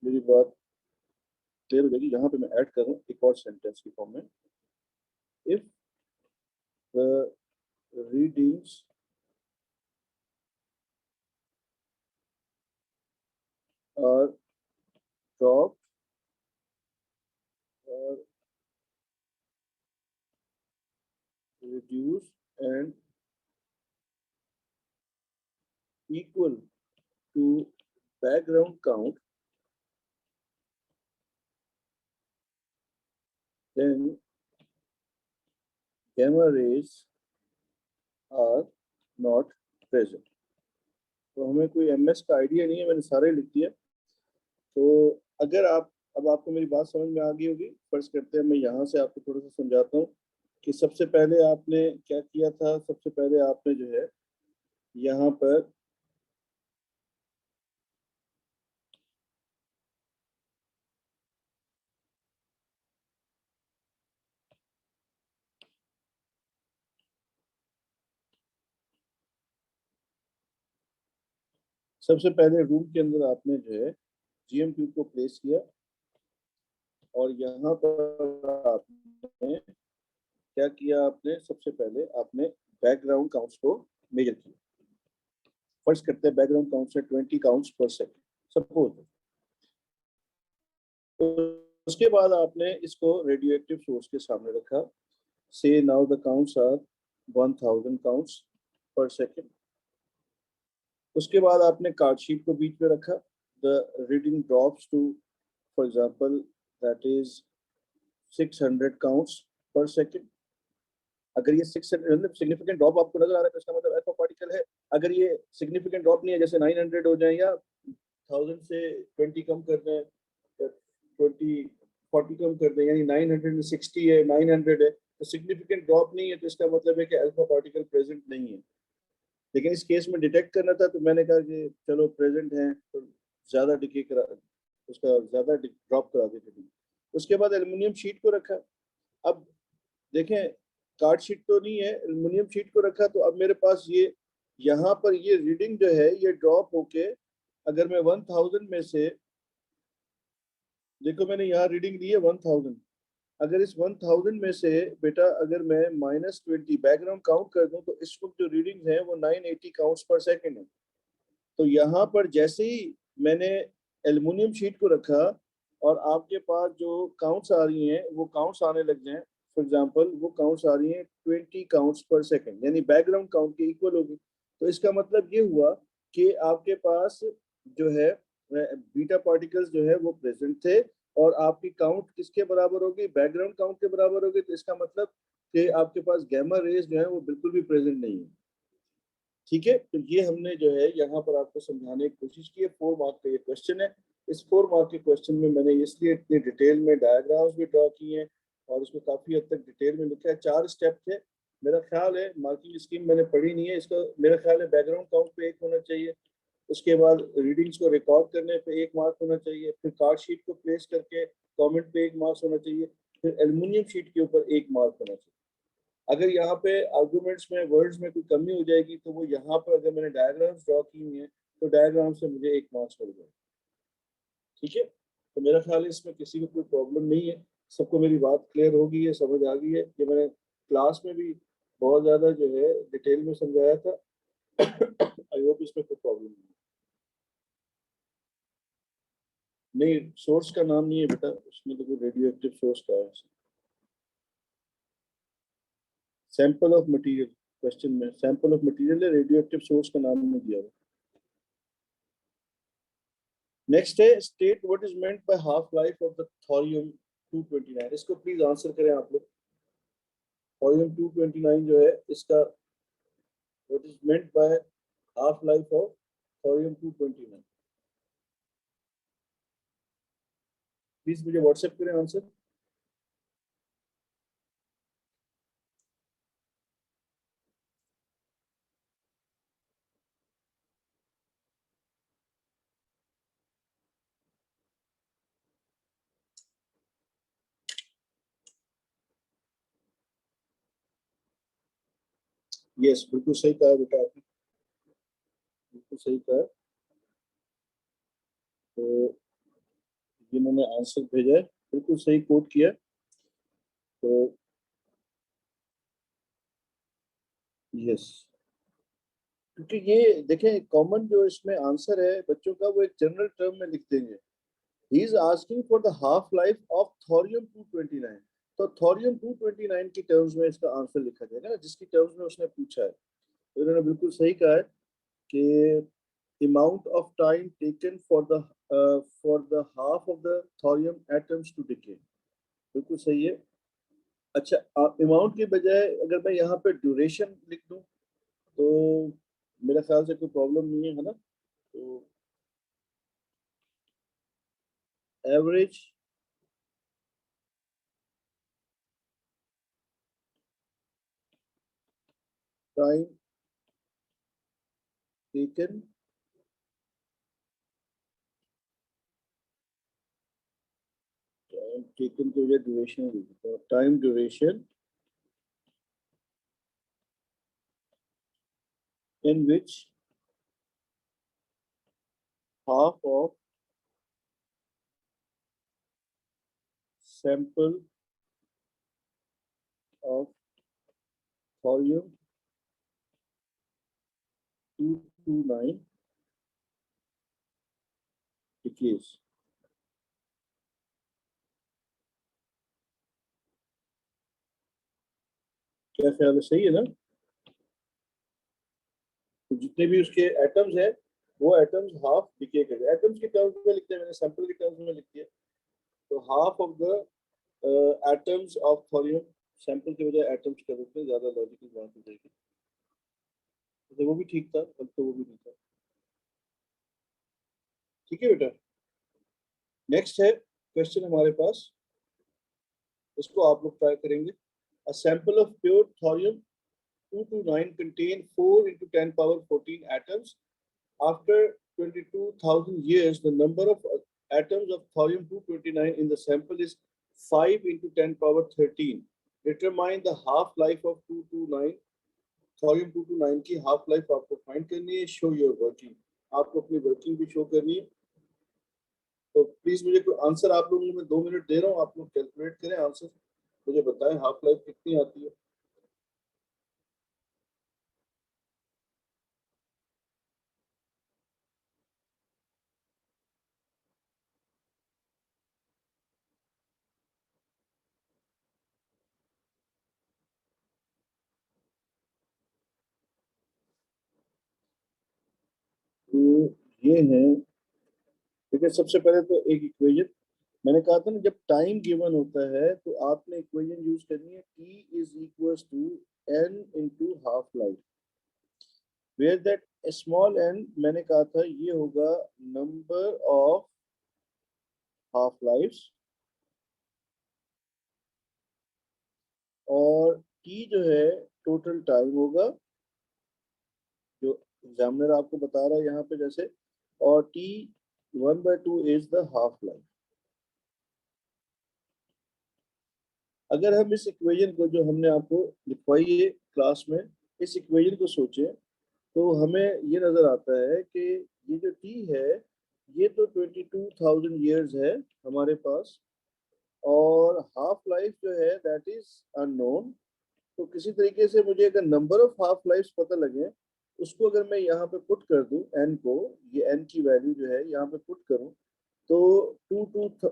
मेरी बात क्लियर हो जाएगी। यहाँ पे मैं ऐड कर रहा हूँ एक और सेंटेंस की फॉर्म में, if the readings are dropped or reduced and equal to background count, then gamma rays are not present। तो हमें कोई एमएस का आइडिया नहीं है, मैंने सारे लिख दिया। तो अगर आप, अब आपको मेरी बात समझ में आ गई होगी, फर्ज करते हैं मैं यहाँ से आपको थोड़ा सा समझाता हूँ कि सबसे पहले आपने क्या किया था। सबसे पहले आपने जो है यहाँ पर सबसे पहले रूम के अंदर आपने जो है जीएम ट्यूब को प्लेस किया, और यहाँ पर आपने क्या किया, आपने सबसे पहले आपने बैकग्राउंड काउंट्स को मेजर किया। फर्स्ट करते हैं बैकग्राउंड काउंट्स है 20 काउंट्स पर सेकंड सपोज। तो उसके बाद आपने इसको रेडियोएक्टिव सोर्स के सामने रखा, so now the counts are 1000 counts per second. उसके बाद आपने कार्ड शीट को बीच में रखा, the reading drops to for example that is 600 counts per second. अगर ये 600 मतलब सिग्निफिकेंट ड्रॉप आपको नजर आ रहा है तो इसका मतलब अल्फा पार्टिकल है। अगर ये सिग्निफिकेंट ड्रॉप नहीं है, जैसे 900 हो जाए या 1000 से 20 कम कर दें, 20 40 कम कर दें, यानी 960 है, 900 है, तो सिग्निफिकेंट ड्रॉप नहीं है, तो इसका मतलब है कि अल्फा पार्टिकल प्रेजेंट नहीं है। लेकिन इस केस में डिटेक्ट करना था, तो मैंने कहा कि चलो प्रेजेंट है तो ज्यादा डिके करा, उसका ज्यादा ड्रॉप करा देते। उसके बाद एल्युमिनियम शीट को रखा। अब देखें, कार्ड शीट तो नहीं है, एल्युमिनियम शीट को रखा, तो अब मेरे पास ये यहाँ पर ये रीडिंग जो है ये ड्रॉप होके, अगर मैं 1000 में से, देखो मैंने यहाँ रीडिंग दी है 1000, अगर इस 1000 में से बेटा अगर मैं -20 बैकग्राउंड काउंट कर दूं, तो इस वक्त जो रीडिंग है वो 980 काउंट्स पर सेकंड है। तो यहाँ पर जैसे ही मैंने एल्युमिनियम शीट को रखा और आपके पास जो काउंट्स आ रही हैं वो काउंट्स आने लग जाए, फॉर एग्जांपल वो काउंट्स आ रही हैं 20 काउंट्स पर सेकंड, यानी बैकग्राउंड काउंट के इक्वल होगी। तो इसका मतलब ये हुआ कि आपके पास जो है बीटा पार्टिकल्स जो है वो प्रेजेंट थे, और आपकी काउंट किसके बराबर होगी, बैकग्राउंड काउंट के बराबर होगी। तो इसका मतलब कि आपके पास गैमा रेज जो है वो बिल्कुल भी प्रेजेंट नहीं है। ठीक है, तो ये हमने जो है यहाँ पर आपको समझाने की कोशिश की है। 4 मार्क का ये क्वेश्चन है। इस 4 मार्क के क्वेश्चन में मैंने इसलिए इतनी डिटेल में डायग्राम्स भी ड्रॉ किए हैं और उसमें काफी हद तक डिटेल में लिखा है। 4 स्टेप थे। मेरा ख्याल है, मार्किंग स्कीम मैंने पढ़ी नहीं है इसका, मेरा ख्याल है बैकग्राउंड काउंट पे 1 होना चाहिए, उसके बाद रीडिंग्स को रिकॉर्ड करने पे 1 मार्क होना चाहिए, फिर कार्ड शीट को प्लेस करके कमेंट पे 1 मार्क्स होना चाहिए, फिर एल्युमिनियम शीट के ऊपर 1 मार्क होना चाहिए। अगर यहाँ पे आर्गुमेंट्स में वर्ड्स में कोई कमी हो जाएगी तो वो यहाँ पर, अगर मैंने डायग्राम्स ड्रॉ की हुई है तो डायग्राम से मुझे 1 मार्क्स मिल जाएगा। ठीक है, तो मेरा ख्याल है इसमें किसी को कोई प्रॉब्लम नहीं है, सबको मेरी बात क्लियर होगी है, समझ आ गई है। ये मैंने क्लास में भी बहुत ज्यादा जो है डिटेल में समझाया था। आई होप इसमें कोई प्रॉब्लम नहीं है। नहीं, सोर्स का नाम नहीं है बेटा, उसमें तो कोई रेडियो एक्टिव सोर्स का है। सैंपल ऑफ मटेरियल, क्वेश्चन में सैंपल ऑफ मटेरियल है, रेडियो एक्टिव सोर्स का नाम नहीं दिया हुआ। नेक्स्ट है, state what is meant by half life of the thorium 229। इसको प्लीज आंसर करें आप लोग। थोरियम 229 जो है इसका what is meant by half life of thorium 229, please मुझे व्हाट्सएप करें आंसर। यस, बिल्कुल सही कहा बेटा आपने, बिल्कुल सही कहा। तो जिन्होंने आंसर भेजा है बिल्कुल सही कोट किया। तो यस, क्योंकि ये देखें कॉमन जो इसमें आंसर है बच्चों का वो एक जनरल टर्म में लिख देंगे। He is asking for the half life of thorium 229। तो थोरियम 229 की टर्म्स में इसका आंसर लिखा जाएगा ना, जिसकी टर्म्स में उसने पूछा है। तो इन्होंने बिल्कुल सही कहा है कि amount of time taken for the half of the thorium atoms to decay, बिल्कुल सही है। अच्छा, अमाउंट के बजाय अगर मैं यहाँ पे ड्यूरेशन लिख दूं तो मेरा ख्याल से कोई प्रॉब्लम नहीं है, है ना। तो एवरेज टाइम टेकन टेकन की वजह duration, time duration in which half of sample of thorium 229 decays। क्या ख्याल है, सही है ना। तो जितने भी उसके एटम्स हैं वो एटम्स हाफ डिके कर गए। एटम्स के टर्म्स में लिखते हैं, मैंने सैंपल के टर्म्स में लिख दिया। तो half of the atoms of thorium, sample के बजाय एटम्स कर देते हैं, ज्यादा लॉजिकल बात हो जाएगी। तो वो भी ठीक था, बल तो वो भी नहीं था। ठीक है बेटा, नेक्स्ट है क्वेश्चन हमारे पास, इसको आप लोग ट्राई करेंगे। A sample of pure thorium 229 contain 4 into 10 power 14 atoms. After 22,000 years, the number of atoms of thorium 229 in the sample is 5 into 10 power 13. Determine the half life of 229, thorium 229 की half life आपको find करनी है। Show your working, आपको अपनी working भी show करनी है। तो प्लीज मुझे कोई आंसर, आप लोगों को मैं 2 मिनट दे रहा हूँ, आप लोग कैलकुलेट करें आंसर, मुझे बताएं हाफ लाइफ कितनी आती है। तो ये है, देखिए सबसे पहले तो एक इक्वेशन मैंने कहा था ना, जब टाइम गिवन होता है तो आपने इक्वेशन यूज करनी है, T is equal to n into half life. Where that small n मैंने कहा था ये होगा नंबर ऑफ हाफ लाइफ्स और टी जो है टोटल टाइम होगा जो एग्जामिनर आपको बता रहा है यहाँ पे जैसे, और T 1/2 is the half life. अगर हम इस इक्वेशन को जो हमने आपको लिखवाई है क्लास में, इस इक्वेशन को सोचें तो हमें ये नजर आता है कि ये जो टी है ये तो 22,000 ईयर्स है हमारे पास, और हाफ लाइफ जो है दैट इज अननोन। तो किसी तरीके से मुझे अगर नंबर ऑफ हाफ लाइफ पता लगे, उसको अगर मैं यहाँ पे पुट कर दूं एन को, ये एन की वैल्यू जो है यहाँ पे पुट करूं, तो 2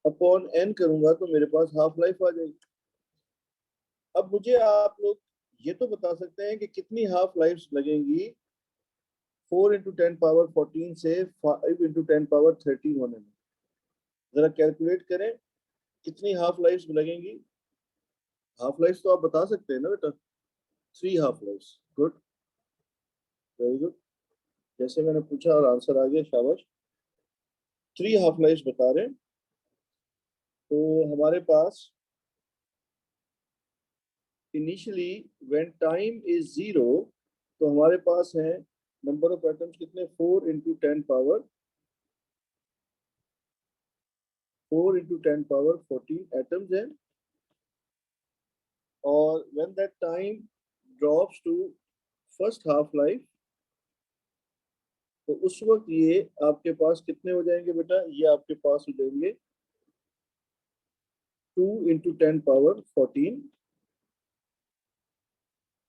अपॉन एन करूंगा तो मेरे पास हाफ लाइफ आ जाएगी। अब मुझे आप लोग ये तो बता सकते हैं कि कितनी हाफ लाइफ लगेंगी 4 × 10⁻14 से 5 × 10⁻13 होने में। जरा कैलकुलेट करें कितनी हाफ लाइफ लगेंगी। हाफ लाइफ तो आप बता सकते हैं ना बेटा, 3 half life. Good, very good, जैसे मैंने पूछा और आंसर आ गया, शाबाश। 3 हाफ लाइफ बता रहे हैं। तो हमारे पास इनिशियली व्हेन टाइम इज 0, तो हमारे पास है नंबर ऑफ एटम्स कितने, 4 × 10⁻14 एटम्स हैं। और when that time drops to first half life, तो उस वक्त ये आपके पास कितने हो जाएंगे बेटा, ये आपके पास हो जाएंगे 2 × 10⁻14।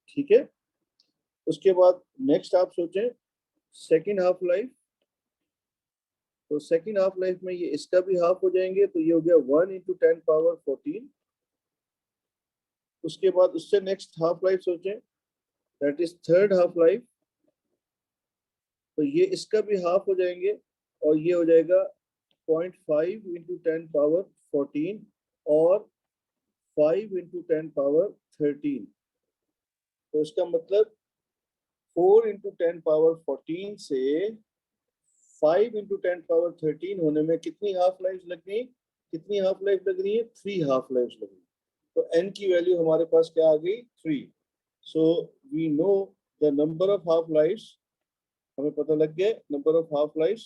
ठीक है, उसके बाद नेक्स्ट आप सोचें सेकेंड हाफ लाइफ। तो सेकेंड हाफ लाइफ में ये इसका भी हाफ हो जाएंगे, तो ये हो गया 1 × 10⁻14। उसके बाद उससे नेक्स्ट हाफ लाइफ सोचें, that is third half life, तो ये इसका भी हाफ हो जाएंगे और ये हो जाएगा 0.5 × 10⁻14 और 5 × 10⁻13। तो इसका मतलब 4 × 10⁻14 से 5 × 10⁻13 होने में कितनी हाफ लाइफ लग गई, कितनी हाफ लाइफ लग रही है, 3 हाफ लाइफ लग रही है। तो n की वैल्यू हमारे पास क्या आ गई, 3। So we know the number of half life, हमें पता लग गया नंबर ऑफ हाफ लाइफ।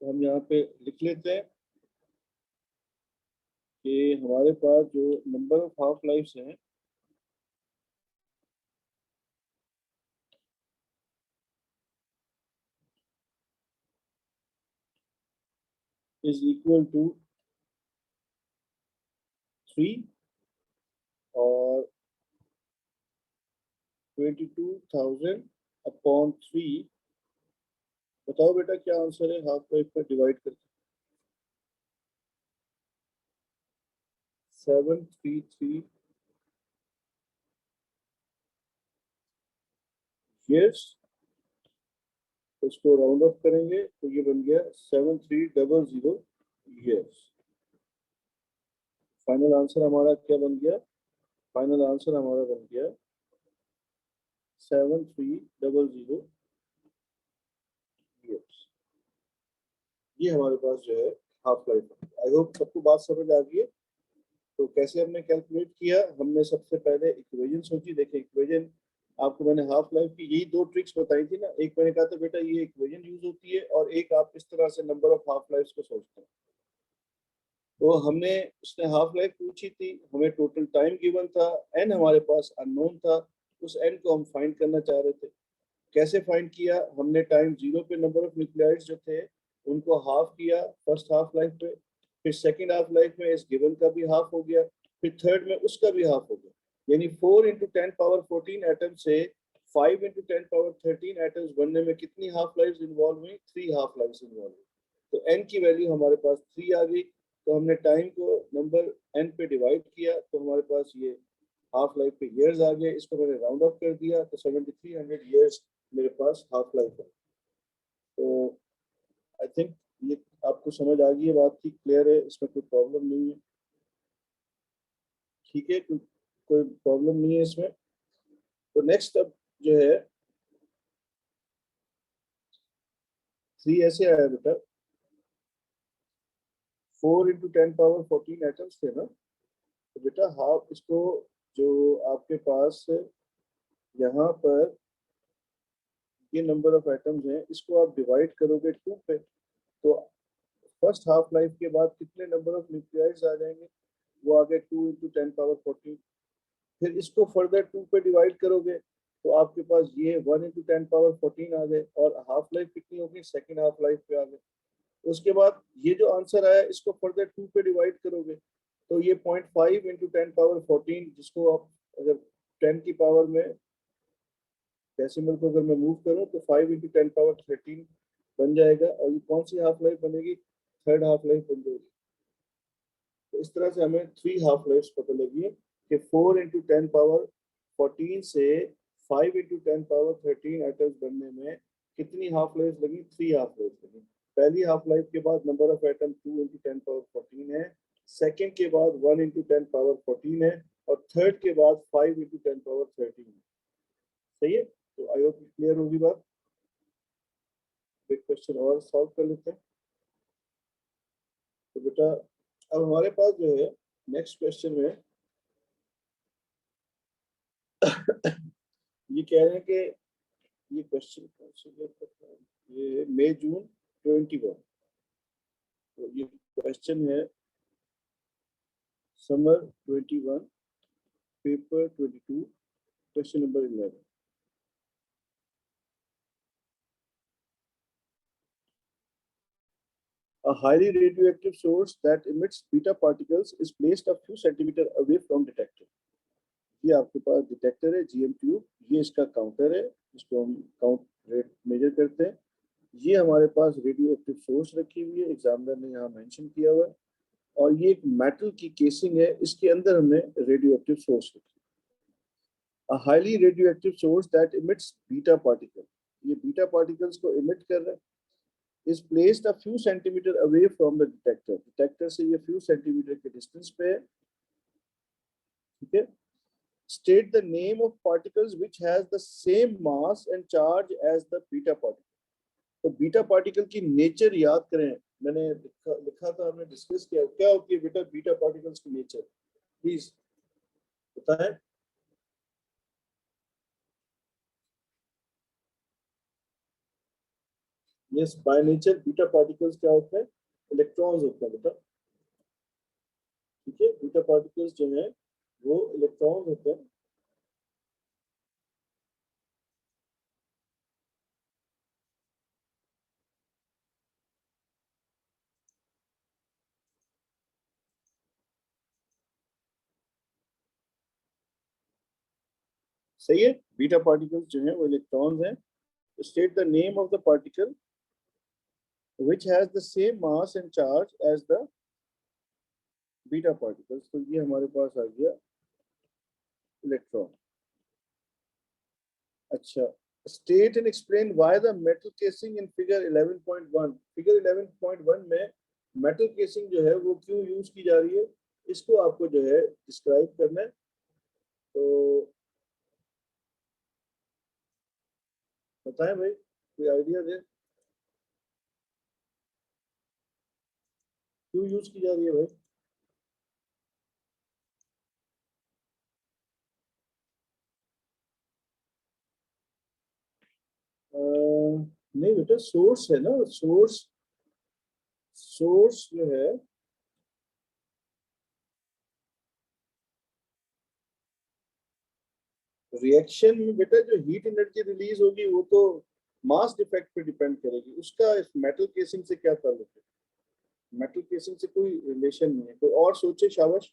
तो हम यहाँ पे लिख लेते हैं कि हमारे पास जो नंबर ऑफ हाफ लाइफ हैं इज इक्वल टू 3 और 22,000/3। बताओ बेटा क्या आंसर है हाफ लाइफ पर डिवाइड करके। 733 ईयर्स। इसको राउंड ऑफ करेंगे तो ये बन गया 7300 ईयर्स। फाइनल आंसर हमारा क्या बन गया, फाइनल आंसर हमारा बन गया 7300 ईयर्स। ये हमारे पास जो है हाफ लाइफ। आई होप सबको बात समझ आ गई है। तो कैसे हमने कैलकुलेट किया, हमने सबसे पहले इक्वेशन सोची। देखिए इक्वेशन आपको मैंने हाफ लाइफ की यही 2 ट्रिक्स बताई थी ना, एक मैंने कहा था बेटा ये इक्वेशन यूज होती है, और एक आप इस तरह से नंबर ऑफ हाफ लाइफ को सोचते हैं। तो हमने उसने हाफ लाइफ पूछी थी, हमें टोटल टाइम गिवन था, एन हमारे पास अननोन था, उस एन को हम फाइंड करना चाह रहे थे। कैसे फाइंड किया, हमने टाइम 0 पे नंबर ऑफ न्यूक्लियाइड्स जो थे उनको हाफ किया फर्स्ट हाफ लाइफ पे, फिर सेकेंड हाफ लाइफ में इस गिवन का भी हाफ हो गया, फिर थर्ड में उसका भी हाफ हो गया। यानी 4 × 10⁻14 एटम से 5 × 10⁻13 एटम्स बनने में कितनी हाफ लाइफ इन्वॉल्व हुई, 3 हाफ लाइफ इन्वॉल्व हुई। तो एन की वैल्यू हमारे पास 3 आ गई। तो हमने टाइम को नंबर एन पे डिवाइड किया तो हमारे पास ये हाफ लाइफ पे ईयर्स आ गए, इसको मैंने राउंड ऑफ कर दिया तो 7300 ईयर्स मेरे पास हाफ लाइफ है। तो आई थिंक ये आपको समझ आ गई है, बात ठीक क्लियर है, इसमें कोई प्रॉब्लम नहीं है। ठीक है, कोई प्रॉब्लम नहीं है इसमें। तो नेक्स्ट अब जो है 3 ऐसे आया बेटा, 4 × 10⁻14 एटम्स थे ना, तो बेटा हाफ इसको, जो आपके पास यहाँ पर ये नंबर ऑफ एटम्स हैं, इसको आप डिवाइड करोगे 2 पे, तो फर्स्ट हाफ लाइफ के बाद कितने नंबर ऑफ न्यूक्लियाइड्स आ जाएंगे, वो आ गए 2 × 10⁻14। फिर इसको फर्दर 2 पे डिवाइड करोगे तो आपके पास ये 1 × 10⁻14 आ गए, और हाफ लाइफ कितनी होगी, सेकेंड हाफ लाइफ पे आ गए। उसके बाद ये जो आंसर आया इसको फर्दर 2 पे डिवाइड करोगे तो ये 0.5 × 10⁻14, जिसको आप अगर 10 की पावर में डेसिमल को अगर मैं मूव करूं तो 5 × 10⁻13 बन जाएगा, और ये कौन सी हाफ लाइफ बनेगी, थर्ड हाफ लाइफ बन जाएगी। तो इस तरह से हमें 3 हाफ लाइफ पता लगी कि 4 × 10⁻14 से 5 × 10⁻13 एटम्स बनने में कितनी हाफ लाइफ लगी, 3 हाफ लाइफ लगी। पहली हाफ लाइफ के बाद नंबर ऑफ एटम 2 × 10⁻14 है, सेकेंड के बाद 1 × 10⁻14 है, और थर्ड के बाद 5 × 10⁻13 है। सही है, तो आई होप क्लियर होगी बात। एक क्वेश्चन और सॉल्व कर लेते हैं। तो बेटा अब हमारे पास जो है नेक्स्ट क्वेश्चन में ये कह रहे हैं कि ये क्वेश्चन कौन से ईयर का था, ये मई जून 21। तो ये क्वेश्चन है summer 21 paper 22 question number 11। A highly radioactive source that emits beta particles is placed a few centimeter away from detector. ये आपके पास डिटेक्टर है GM ट्यूब, ये इसका काउंटर है, इसको हम काउंट रेट मेजर करते हैं। ये हमारे पास रेडियो एक्टिव सोर्स रखी हुई है, एग्जामिनर ने यहाँ मेंशन किया हुआ है, और ये एक मेटल की केसिंग है, इसके अंदर हमने रेडियो एक्टिव सोर्स रखी है। A highly radioactive source that emits beta particle, ये बीटा पार्टिकल्स को इमिट कर रहा है, is placed a few centimeter away from the detector. Detector से ये few centimeter के डिस्टेंस पे है, ठीक है। State the name of particles which has the same mass and charge as the beta particle. तो बीटा पार्टिकल की nature याद करें, मैंने लिखा था, हमने डिस्कस किया, क्या होती है बेटा बीटा पार्टिकल्स की नेचर, प्लीज बताएं। Yes, by nature beta particles क्या होते हैं, इलेक्ट्रॉन्स होते हैं बेटा, ठीक है। बीटा पार्टिकल्स जो है वो इलेक्ट्रॉन्स होते हैं। सही है, बीटा पार्टिकल्स जो है वो इलेक्ट्रॉन्स हैं। State the name of the particle which has the same mass and charge as the beta particles. तो ये हमारे पास आ गया इलेक्ट्रॉन। अच्छा, state and explain why the metal casing in figure 11.1, figure 11.1 में metal casing जो है वो क्यों यूज की जा रही है, इसको आपको जो है डिस्क्राइब करना है। तो बताएं भाई, कोई आइडिया दे, क्यों यूज की जा रही है भाई। नहीं बेटा, सोर्स है ना, सोर्स, सोर्स जो है रिएक्शन में बेटा जो हीट एनर्जी रिलीज होगी वो तो मास डिफेक्ट पे डिपेंड करेगी, उसका इस मेटल केसिंग से क्या ताल्लुक है, मेटल केसिंग से कोई रिलेशन नहीं है। कोई और सोचे, शाबाश।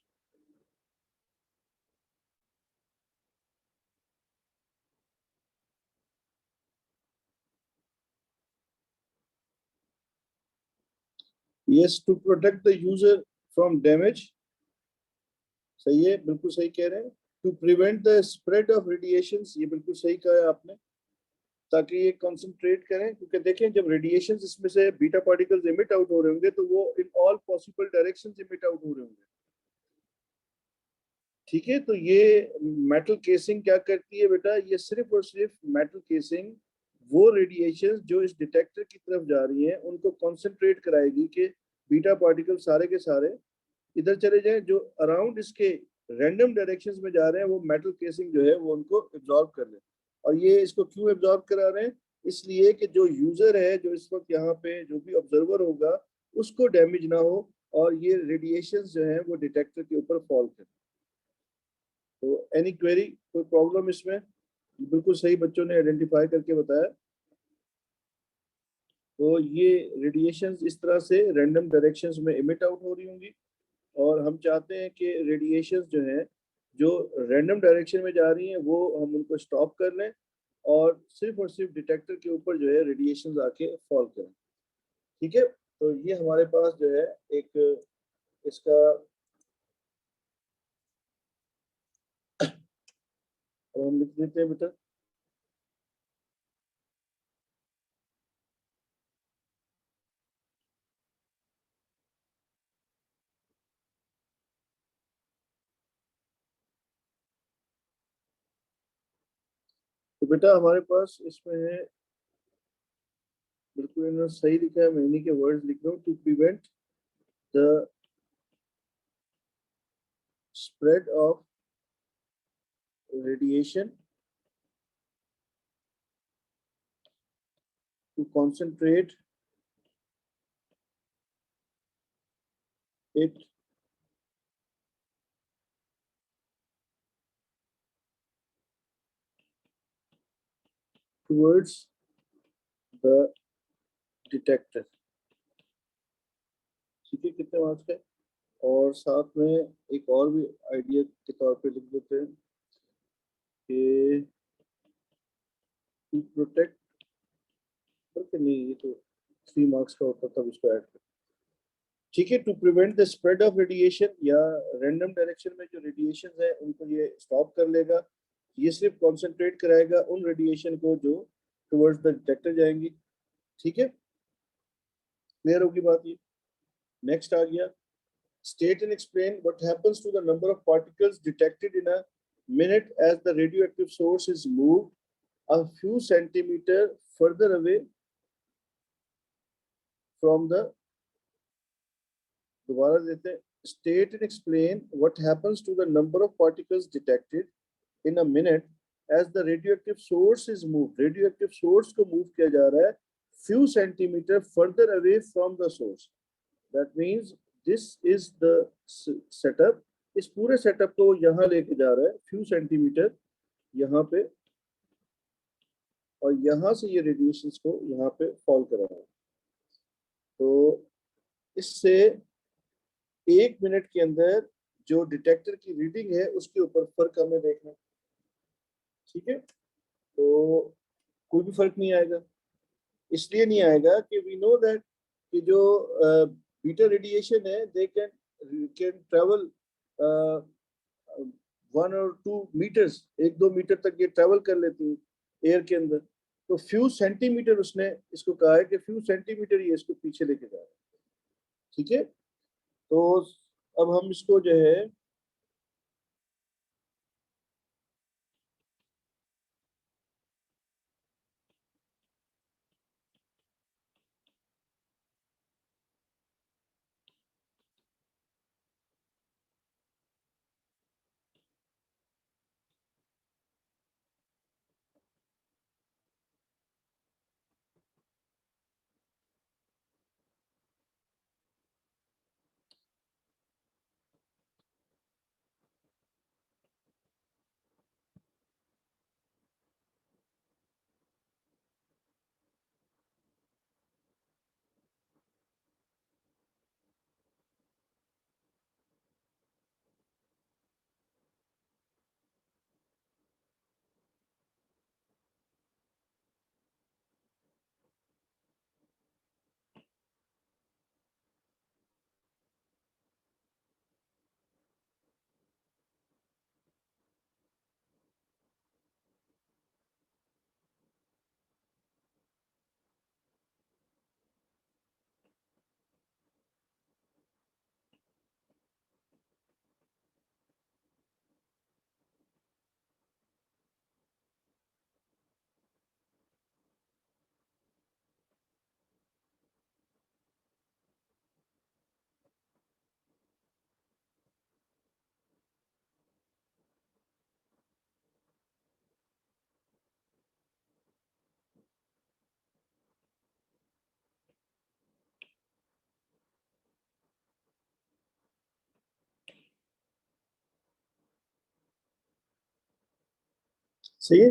Yes, to protect the user from damage, सही है, बिल्कुल सही कह रहे हैं। To prevent the spread of radiation, ये बिल्कुल सही कहा है आपने, ताकि ये कंसंट्रेट करें, क्योंकि देखें जब रेडिएशन इसमें से बीटा पार्टिकल्स इमिट आउट हो रहे होंगे तो वो in all possible directions emit out हो रहे होंगे, ठीक है। तो ये मेटल केसिंग क्या करती है बेटा, ये सिर्फ और सिर्फ मेटल केसिंग वो रेडिएशन जो इस डिटेक्टर की तरफ जा रही हैं उनको कॉन्सेंट्रेट कराएगी कि बीटा पार्टिकल सारे के सारे इधर चले जाएं, जो अराउंड इसके रैंडम डायरेक्शंस में जा रहे हैं वो मेटल केसिंग जो है वो उनको एब्जॉर्ब कर ले। और ये इसको क्यों एब्जॉर्ब करा रहे हैं? इसलिए कि जो यूजर है, जो इस वक्त यहाँ पे जो भी ऑब्जर्वर होगा, उसको डैमेज ना हो और ये रेडिएशंस जो है वो डिटेक्टर के ऊपर फॉल करें। तो एनी क्वेरी, कोई प्रॉब्लम इसमें? बिल्कुल सही बच्चों ने आइडेंटिफाई करके बताया। तो ये रेडिएशंस इस तरह से रैंडम डायरेक्शंस में इमिट आउट हो रही होंगी और हम चाहते हैं कि रेडिएशंस जो है जो रैंडम डायरेक्शन में जा रही हैं वो हम उनको स्टॉप कर लें और सिर्फ डिटेक्टर के ऊपर जो है रेडिएशंस आके फॉल करें। ठीक है, तो ये हमारे पास जो है एक इसका हम लिख देते हैं बेटा। तो बेटा हमारे पास इसमें है, बिल्कुल इन्होंने सही लिखा है, मैं इन्हीं के वर्ड्स लिख रहा हूँ। To prevent the spread of radiation, to concentrate it towards the detector। ठीक है, कितने मार्क्स का? और साथ में एक और भी आइडिया के तौर पे लिख देते हैं कि टू प्रोटेक्ट, करके नहीं, ये तो 3 मार्क्स का होता तब इसको ऐड कर। ठीक है, to prevent the spread of radiation, या रैंडम डायरेक्शन में जो रेडिएशन है उनको ये स्टॉप कर लेगा। ये सिर्फ कॉन्सेंट्रेट कराएगा उन रेडिएशन को जो टुवर्ड्स द डिटेक्टर जाएंगी। ठीक है, क्लियर होगी बात ये? नेक्स्ट आ गया, state and explain what happens to the number of particles detected in a minute as the radioactive source is moved a few centimeter further away from the, दोबारा देते हैं, state and explain what happens to the number of particles detected in a minute as the radioactive source is moved, radioactive source को move किया जा रहा है few centimeter further away from the source। that means this is the setup, इस पूरे setup को यहाँ लेके जा रहा है फ्यू सेंटीमीटर यहाँ पे, और यहाँ से ये रेडिएशंस को यहाँ पे फॉल कर रहा है। तो इससे 1 मिनट के अंदर जो डिटेक्टर की रीडिंग है उसके ऊपर फर्क हमें देखना। ठीक है, तो कोई भी फर्क नहीं आएगा। इसलिए नहीं आएगा कि वी नो दैट कि जो बीटा रेडिएशन है दे कैन ट्रेवल 1 और 2 मीटर्स, 1-2 मीटर तक ये ट्रेवल कर लेती है एयर के अंदर। तो फ्यू सेंटीमीटर उसने इसको कहा है कि फ्यू सेंटीमीटर ये इसको पीछे लेके जा रहा है। ठीक है, तो अब हम इसको जो है सही है।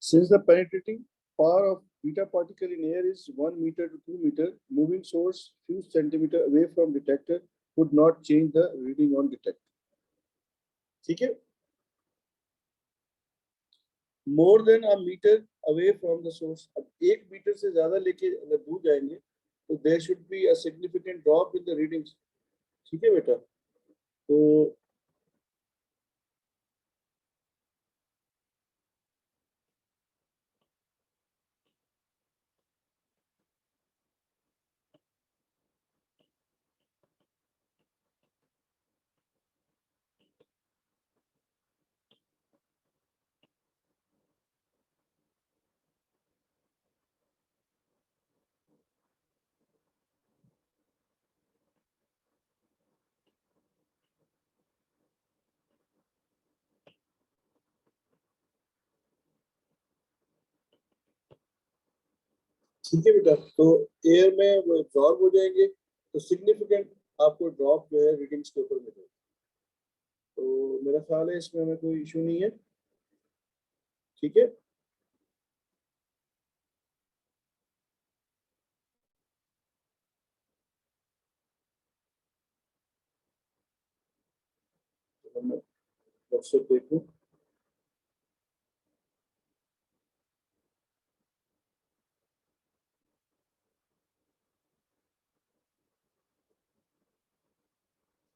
Since the penetrating power of beta particle in air is 1 meter to 2 meter, moving source few centimeter away from detector would not change the reading on detector. ठीक है। More than a metre away from the source, अब 1 metre से ज्यादा लेके अगर दूर जाएंगे तो there should be a significant drop in the readings. ठीक है बेटा। तो ठीक है बेटा, तो एयर में वो एब्जॉर्ब हो जाएंगे तो सिग्निफिकेंट आपको ड्रॉप जो है रीडिंग्स के ऊपर मिलेगा। तो मेरा ख्याल है इसमें हमें कोई इशू नहीं है। ठीक है। तो मैं व्हाट्सएप देखूं।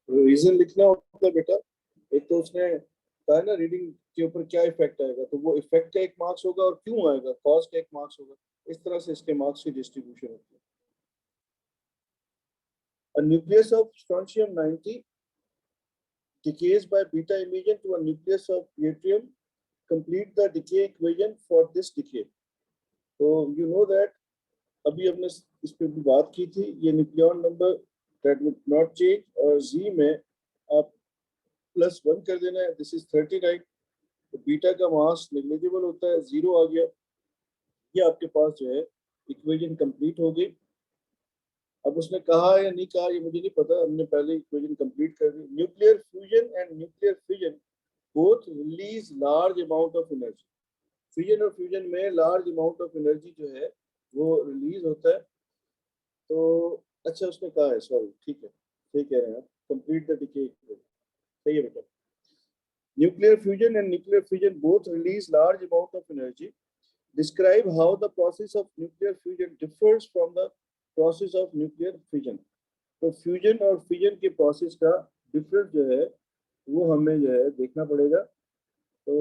रीजन लिखना होता है बेटा। एक तो उसने कहा है ना रीडिंग के ऊपर क्या इफेक्ट आएगा, तो वो इफेक्ट का एक मार्क्स होगा और क्यों आएगा कॉज का एक मार्क्स होगा। इस तरह से इसके मार्क्स की डिस्ट्रीब्यूशन होती है। A nucleus of strontium 90 decays by beta emission to a nucleus of yttrium. Complete the decay equation for this decay. तो you know that अभी हमने इस पे भी बात की थी, ये nucleon number that would not change, और जी में आप +1 कर देना है, दिस इज 39। तो बीटा का मास नेग्लिजिबल होता है, 0 आ गया। ये आपके पास जो है इक्वेशन कंप्लीट हो गई। अब उसने कहा या नहीं कहा ये मुझे नहीं पता, हमने पहले इक्वेशन कंप्लीट कर दी। Nuclear fusion and nuclear fission both release large amount of energy. Fusion और फ्यूजन में लार्ज अमाउंट ऑफ एनर्जी जो है वो रिलीज होता है। तो अच्छा उसने कहा है, सॉरी ठीक है, सही कह रहे हैं आप, कंप्लीट द डिके इक्वेशन। सही है बेटा। Nuclear fusion and nuclear fission both release large amount of energy. Describe how the process of nuclear fusion differs from the process of nuclear fission. तो फ्यूजन और फिजन के process का difference जो है वो हमें जो है देखना पड़ेगा। तो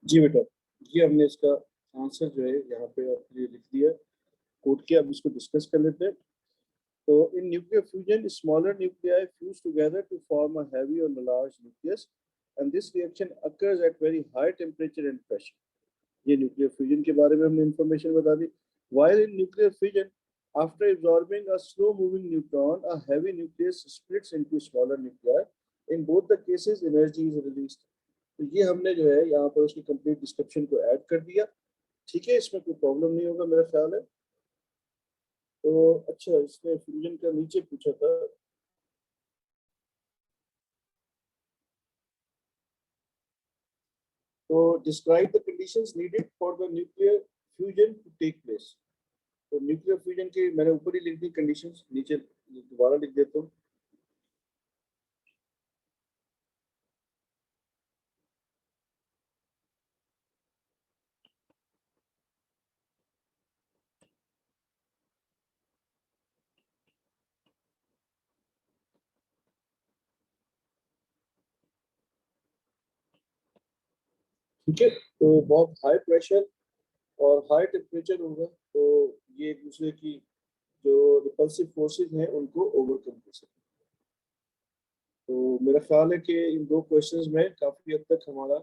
जी बेटा, ये हमने इसका आंसर जो है यहाँ पे आपके लिए लिख दिया, कोड किया। अब इसको डिस्कस कर लेते हैं। तो in nuclear fusion, smaller nuclei fuse together to form a heavy or large nucleus, and this reaction occurs at very high temperature and pressure. ये न्यूक्लियर फ्यूजन के बारे में हमने इंफॉर्मेशन बता दी। While in nuclear fission, after absorbing a slow-moving neutron, a heavy nucleus splits into smaller nuclei. In both the cases, energy is released. तो ये हमने जो है यहाँ पर उसकी कंप्लीट डिस्क्रिप्शन को ऐड कर दिया। ठीक है, इसमें कोई प्रॉब्लम नहीं होगा मेरा ख्याल है। तो अच्छा, इसने फ्यूजन का नीचे पूछा था। तो describe the conditions needed for the nuclear fusion to take place. तो न्यूक्लियर फ्यूजन के मैंने ऊपर ही लिख दी कंडीशंस, नीचे दोबारा लिख देता हूँ। ठीक है, तो बहुत हाई प्रेशर और हाई टेम्परेचर होगा, तो ये एक दूसरे की जो रिपल्सिव फोर्सेस हैं उनको ओवरकम कर सकते हैं। तो मेरा ख्याल है कि इन दो क्वेश्चंस में काफी हद तक हमारा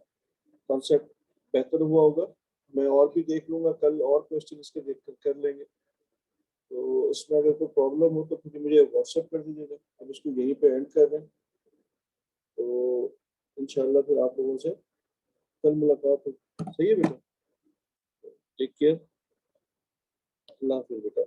कॉन्सेप्ट बेहतर हुआ होगा। मैं और भी देख लूंगा, कल और क्वेश्चन इसके देख कर लेंगे। तो इसमें अगर कोई प्रॉब्लम हो तो फिर मुझे व्हाट्सएप कर दीजिएगा। अब इसको यहीं पे एंड कर दें। तो इंशाल्लाह फिर आप लोगों से कल मुलाकात हो। सही है बेटा, टेक केयर, अल्लाह हाफिज़ बेटा।